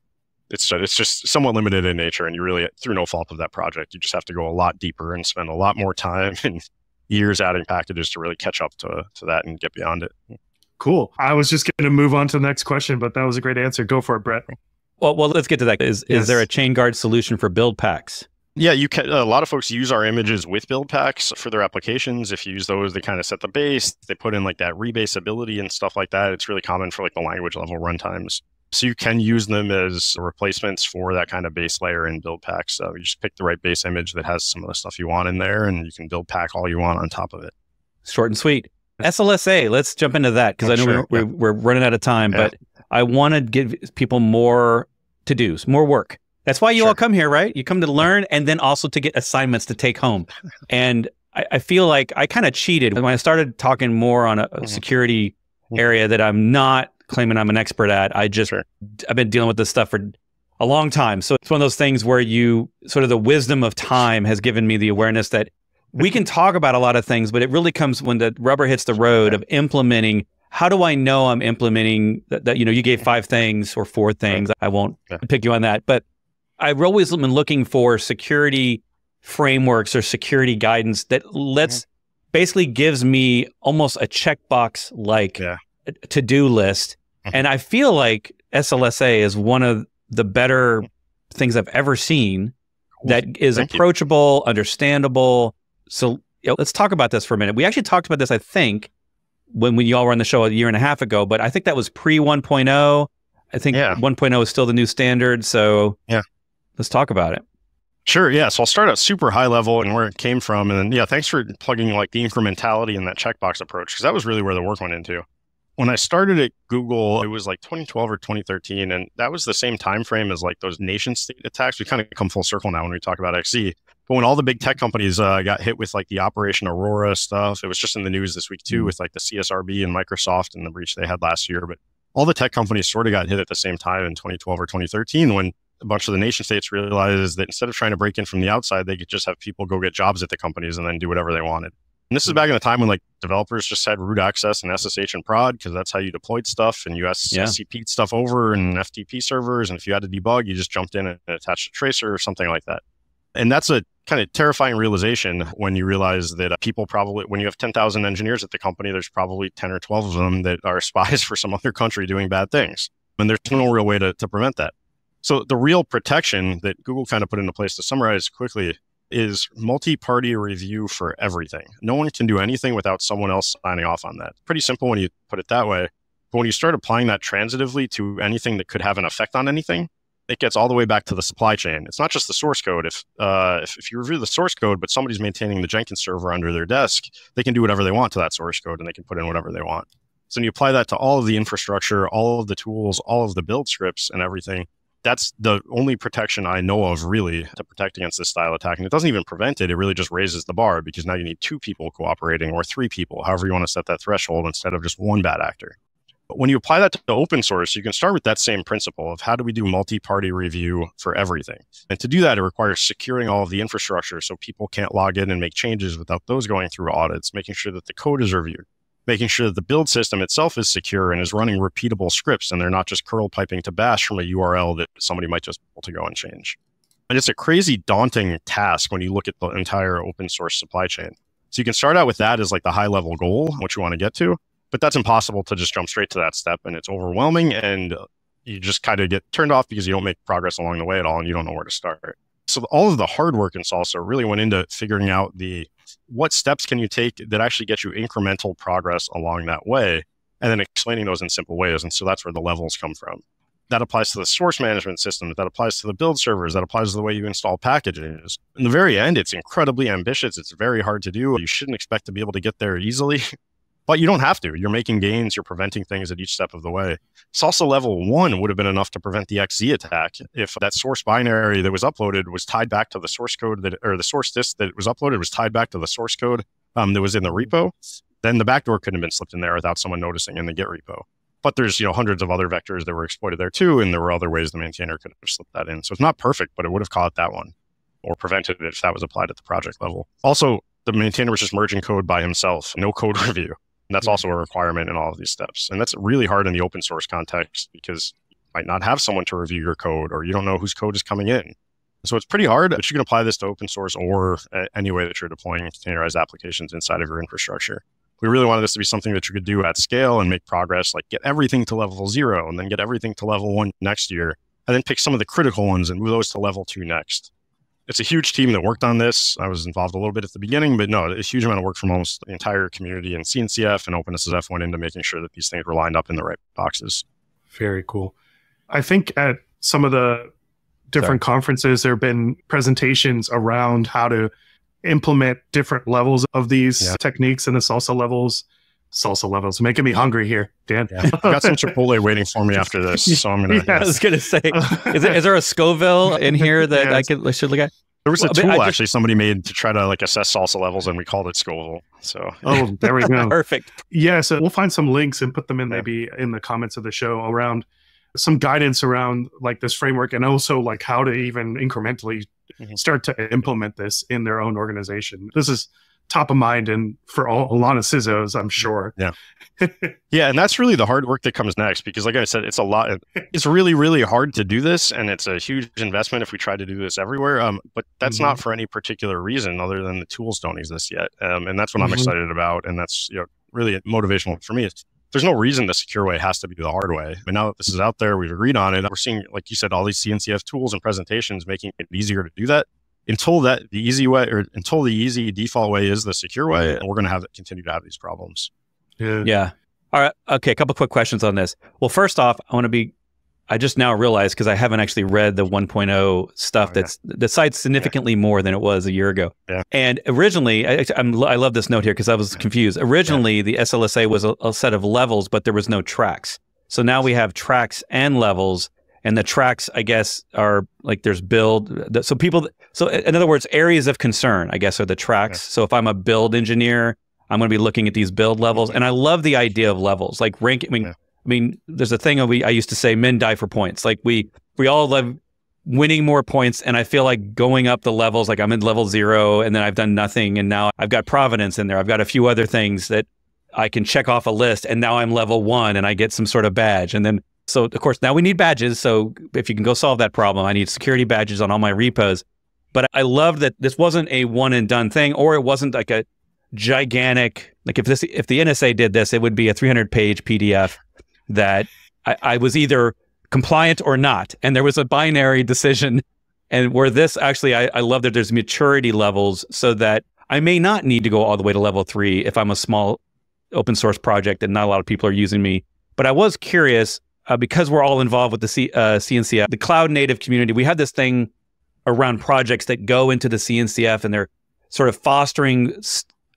it's just somewhat limited in nature, and you really, through no fault of that project, you just have to go a lot deeper and spend a lot more time and years adding packages to really catch up to that and get beyond it. Cool. I was just going to move on to the next question, but that was a great answer. Go for it, Bret. Well, let's get to that. Is there a Chainguard solution for Buildpacks? Yeah, you can. A lot of folks use our images with Buildpacks for their applications. If you use those, they kind of set the base. They put in like that rebase ability and stuff like that. It's really common for like the language level runtimes. So you can use them as replacements for that kind of base layer in Buildpacks. You just pick the right base image that has some of the stuff you want in there, and you can build pack all you want on top of it. Short and sweet. SLSA, let's jump into that because I know we're running out of time, but I want to give people more to-dos, more work. That's why you all come here, right? You come to learn and then also to get assignments to take home. And I feel like I kind of cheated when I started talking more on a security area that I'm not claiming I'm an expert at. I've been dealing with this stuff for a long time. So it's one of those things where the wisdom of time has given me the awareness that we can talk about a lot of things, but it really comes when the rubber hits the road of implementing. How do I know I'm implementing that? You gave 5 things or 4 things. I won't pick you on that, but I've always been looking for security frameworks or security guidance that basically gives me almost a checkbox like to-do list. And I feel like SLSA is one of the better things I've ever seen that is approachable, understandable. So let's talk about this for a minute. We actually talked about this, I think, when you all were on the show a year and a half ago, but I think that was pre 1.0. I think 1.0 is still the new standard. So let's talk about it. Sure. Yeah. So I'll start at super high level and where it came from. And then, thanks for plugging like the incrementality in that checkbox approach, because that was really where the work went into. When I started at Google, it was like 2012 or 2013. And that was the same time frame as like those nation state attacks. We kind of come full circle now when we talk about XC. But when all the big tech companies got hit with like the Operation Aurora stuff, it was just in the news this week too, with like the CSRB and Microsoft and the breach they had last year. But all the tech companies sort of got hit at the same time in 2012 or 2013 when a bunch of the nation states realized that instead of trying to break in from the outside, they could just have people go get jobs at the companies and then do whatever they wanted. And this is back in the time when like developers just had root access and SSH and prod because that's how you deployed stuff, and you SCP'd stuff over and FTP servers. And if you had to debug, you just jumped in and attached a tracer or something like that. And that's a kind of terrifying realization when you realize that people probably, when you have 10,000 engineers at the company, there's probably 10 or 12 of them that are spies for some other country doing bad things. And there's no real way to prevent that. So the real protection that Google kind of put into place, to summarize quickly, is multi-party review for everything. No one can do anything without someone else signing off on that. Pretty simple when you put it that way. But when you start applying that transitively to anything that could have an effect on anything, it gets all the way back to the supply chain. It's not just the source code. If you review the source code, but somebody's maintaining the Jenkins server under their desk, they can do whatever they want to that source code and they can put in whatever they want. So when you apply that to all of the infrastructure, all of the tools, all of the build scripts and everything, that's the only protection I know of really to protect against this style attack. And it doesn't even prevent it. It really just raises the bar because now you need 2 people cooperating or 3 people, however you want to set that threshold, instead of just one bad actor. But when you apply that to open source, you can start with that same principle of how do we do multi-party review for everything? And to do that, it requires securing all of the infrastructure so people can't log in and make changes without those going through audits, making sure that the code is reviewed, making sure that the build system itself is secure and is running repeatable scripts and they're not just curl piping to bash from a URL that somebody might just be able to go and change. And it's a crazy daunting task when you look at the entire open source supply chain. So you can start out with that as like the high level goal, what you want to get to. But that's impossible to just jump straight to that step, and it's overwhelming, and you just kind of get turned off because you don't make progress along the way at all, and you don't know where to start. So all of the hard work in SLSA really went into figuring out what steps can you take that actually get you incremental progress along that way, and then explaining those in simple ways. And so that's where the levels come from. That applies to the source management system. That applies to the build servers. That applies to the way you install packages. In the very end, it's incredibly ambitious. It's very hard to do. You shouldn't expect to be able to get there easily. But you don't have to. You're making gains. You're preventing things at each step of the way. SLSA level 1 would have been enough to prevent the XZ attack if that source binary that was uploaded was tied back to the source code or the source disk that was uploaded was tied back to the source code that was in the repo. Then the backdoor couldn't have been slipped in there without someone noticing in the Git repo. But there's hundreds of other vectors that were exploited there too, and there were other ways the maintainer could have slipped that in. So it's not perfect, but it would have caught that one or prevented it if that was applied at the project level. Also, the maintainer was just merging code by himself, no code review. And that's also a requirement in all of these steps. And that's really hard in the open source context because you might not have someone to review your code, or you don't know whose code is coming in. So it's pretty hard, but you can apply this to open source or any way that you're deploying containerized applications inside of your infrastructure. We really wanted this to be something that you could do at scale and make progress, like get everything to level 0 and then get everything to level 1 next year, and then pick some of the critical ones and move those to level 2 next. It's a huge team that worked on this. I was involved a little bit at the beginning, but no, a huge amount of work from almost the entire community, and CNCF and OpenSSF went into making sure that these things were lined up in the right boxes. Very cool. I think at some of the different conferences, there have been presentations around how to implement different levels of these techniques in the SLSA levels. Salsa levels making me hungry here, Dan. Yeah. I got some Chipotle waiting for me after this, so I'm gonna. I was gonna say, is there a Scoville in here that I should look at? There was a tool actually somebody made to try to assess salsa levels, and we called it Scoville. So there we go. Perfect. Yeah, so we'll find some links and put them in maybe in the comments of the show around some guidance around this framework, and also how to even incrementally start to implement this in their own organization. This is top of mind and for a lot of CISOs, I'm sure. Yeah. Yeah. And that's really the hard work that comes next, because like I said, it's a lot. It's really, really hard to do this. And it's a huge investment if we try to do this everywhere. But that's not for any particular reason other than the tools don't exist yet. And that's what I'm excited about. And that's really motivational for me. There's no reason the secure way has to be the hard way. But now that this is out there, we've agreed on it. We're seeing, like you said, all these CNCF tools and presentations making it easier to do that. Until the easy default way is the secure way, and we're going to continue to have these problems. Yeah. All right. Okay. A couple quick questions on this. Well, first off, I just now realized, because I haven't actually read the 1.0 stuff, the site's significantly more than it was a year ago. Yeah. And originally, I love this note here because I was confused. Originally, the SLSA was a set of levels, but there was no tracks. So now we have tracks and levels. And the tracks, I guess, are there's build. So in other words, areas of concern, I guess, are the tracks. So if I'm a build engineer, I'm going to be looking at these build levels. And I love the idea of levels, like rank. I mean, there's a thing I used to say, men die for points. We all love winning more points. And I feel like going up the levels, I'm in level 0 and then I've done nothing. And now I've got Providence in there. I've got a few other things that I can check off a list. And now I'm level 1 and I get some sort of badge. And then so, of course, now we need badges. So if you can go solve that problem, I need security badges on all my repos. But I love that this wasn't a one and done thing, or it wasn't like a gigantic, if the NSA did this, it would be a 300-page PDF that I was either compliant or not. And there was a binary decision. And where this actually, I love that there's maturity levels so that I may not need to go all the way to level 3 if I'm a small open source project and not a lot of people are using me. But I was curious, because we're all involved with the CNCF, the cloud native community, we have this thing around projects that go into the CNCF and they're sort of fostering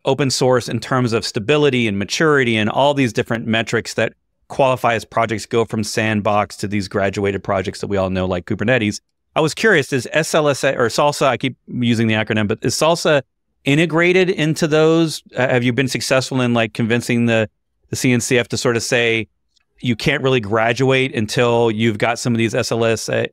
open source in terms of stability and maturity and all these different metrics that qualify as projects go from sandbox to these graduated projects that we all know, like Kubernetes. I was curious, is SLSA or SLSA, I keep using the acronym, but is SLSA integrated into those? Have you been successful in convincing the CNCF to sort of say, you can't really graduate until you've got some of these SLSA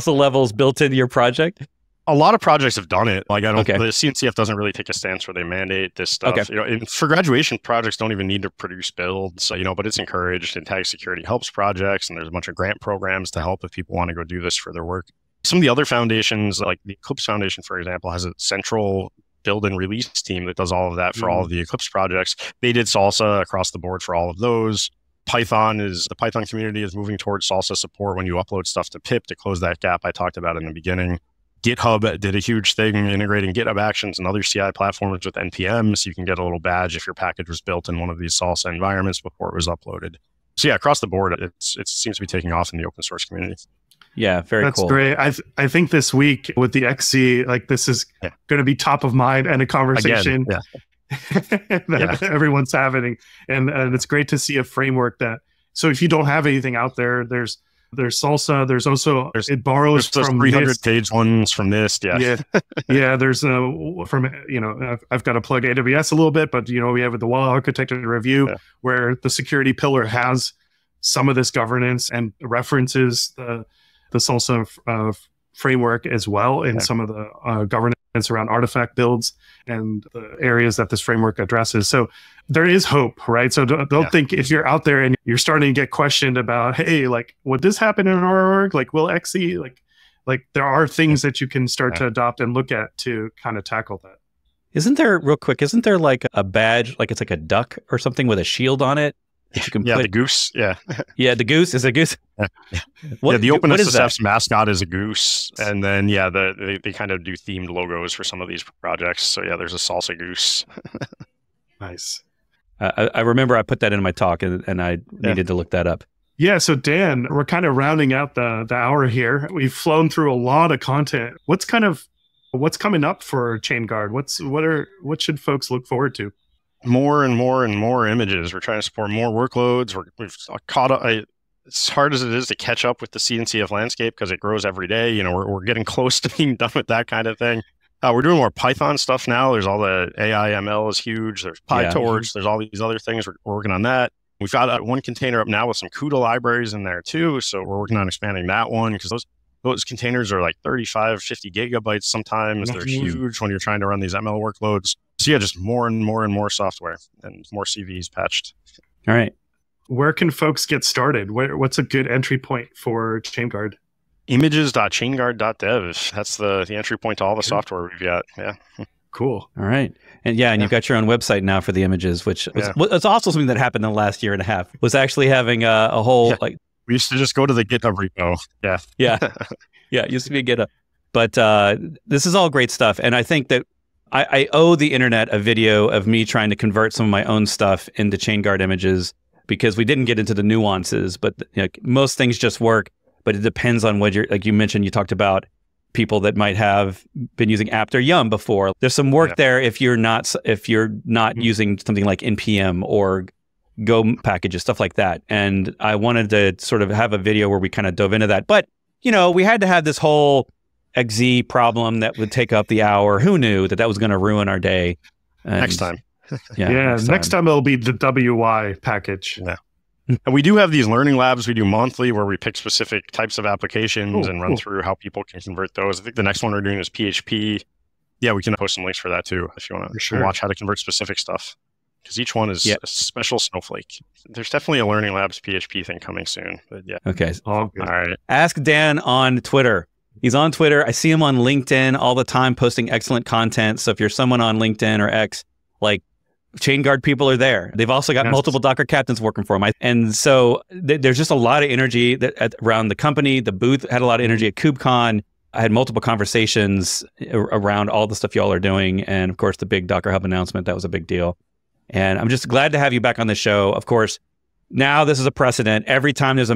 levels built into your project? A lot of projects have done it. The CNCF doesn't really take a stance where they mandate this stuff. Okay. For graduation, projects don't even need to produce builds, but it's encouraged, and Tag Security helps projects, and there's a bunch of grant programs to help if people want to go do this for their work. Some of the other foundations, like the Eclipse Foundation, for example, has a central build and release team that does all of that for all of the Eclipse projects. They did SLSA across the board for all of those. The Python community is moving towards SLSA support when you upload stuff to pip to close that gap I talked about in the beginning. GitHub did a huge thing integrating GitHub Actions and other CI platforms with NPM, so you can get a little badge if your package was built in one of these SLSA environments before it was uploaded. So yeah, across the board, it seems to be taking off in the open source community. Yeah, very cool. That's great. I think this week with the XC, this is going to be top of mind and a conversation. Again, that everyone's having. And it's great to see a framework that, so if you don't have anything out there, there's SLSA. There's also, it borrows from 300-page ones from NIST. Yeah. There's from, I've got to plug AWS a little bit, but, we have the Well Architected Review where the security pillar has some of this governance and references the SLSA framework as well in some of the governance around artifact builds and the areas that this framework addresses. So there is hope, right? So don't think if you're out there and you're starting to get questioned about, hey, like, would this happen in our org? Like, will XE, like there are things that you can start to adopt and look at to kind of tackle that. Isn't there like a badge, like it's like a duck or something with a shield on it? You can put... the goose. Yeah, the goose is a goose. The OpenSSF's mascot is a goose, and then they kind of do themed logos for some of these projects. So there's a salsa goose. Nice. I remember I put that in my talk, and I needed to look that up. Yeah. So Dan, we're kind of rounding out the hour here. We've flown through a lot of content. What's coming up for Chainguard? What should folks look forward to? More and more and more images. We're trying to support more workloads. We've caught up. As hard as it is to catch up with the CNCF landscape because it grows every day, we're getting close to being done with that kind of thing. We're doing more Python stuff now. There's all the AI ML is huge. There's PyTorch. There's all these other things. We're working on that. We've got one container up now with some CUDA libraries in there too. So we're working on expanding that one because those containers are like 35, 50 gigabytes sometimes. They're huge when you're trying to run these ML workloads. So just more and more and more software and more CVEs patched. All right. Where can folks get started? What's a good entry point for Chainguard? Images.chainguard.dev. That's the entry point to all the software we've got. Yeah. Cool. All right. And you've got your own website now for the images, which was also something that happened in the last year and a half, was actually having a whole we used to just go to the GitHub repo. Yeah, it used to be a GitHub. But this is all great stuff. And I think that I owe the internet a video of me trying to convert some of my own stuff into Chainguard images because we didn't get into the nuances. But most things just work, but it depends on what like you mentioned, you talked about people that might have been using apt or yum before. There's some work there if you're not using something like NPM or Go packages, stuff like that. And I wanted to sort of have a video where we kind of dove into that. But, we had to have this whole XZ problem that would take up the hour. Who knew that was going to ruin our day? And next time. Next time it'll be the WY package. Yeah. And we do have these learning labs we do monthly where we pick specific types of applications and run through how people can convert those. I think the next one we're doing is PHP. Yeah, we can post some links for that too if you want to watch how to convert specific stuff. Because each one is a special snowflake. There's definitely a Learning Labs PHP thing coming soon. But Okay. All right. Ask Dan on Twitter. He's on Twitter. I see him on LinkedIn all the time posting excellent content. So if you're someone on LinkedIn or X, like Chainguard people are there. They've also got multiple Docker captains working for them. And so there's just a lot of energy around the company. The booth had a lot of energy at KubeCon. I had multiple conversations around all the stuff y'all are doing. And of course, the big Docker Hub announcement, that was a big deal. And I'm just glad to have you back on the show. Of course, now this is a precedent. Every time there's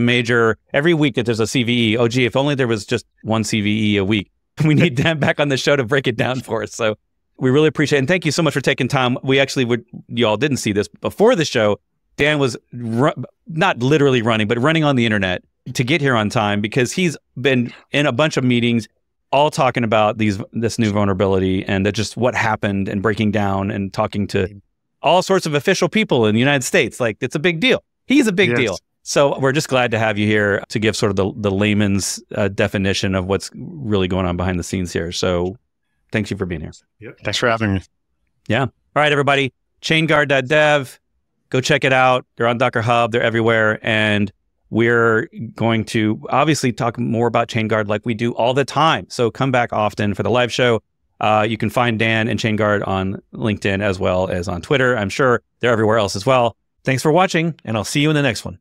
every week that there's a CVE, if only there was just one CVE a week. We need Dan back on the show to break it down for us. So we really appreciate it. And thank you so much for taking time. We actually you all didn't see this before the show. Dan was not literally running, but running on the internet to get here on time because he's been in a bunch of meetings all talking about this new vulnerability and just what happened and breaking down and talking to all sorts of official people in the United States. Like, it's a big deal. He's a big deal. So we're just glad to have you here to give sort of the layman's definition of what's really going on behind the scenes here. So thanks you for being here. Yep. Thanks for having me. Yeah. All right, everybody. Chainguard.dev. Go check it out. They're on Docker Hub. They're everywhere. And we're going to obviously talk more about Chainguard like we do all the time. So come back often for the live show. You can find Dan and Chainguard on LinkedIn as well as on Twitter. I'm sure they're everywhere else as well. Thanks for watching, and I'll see you in the next one.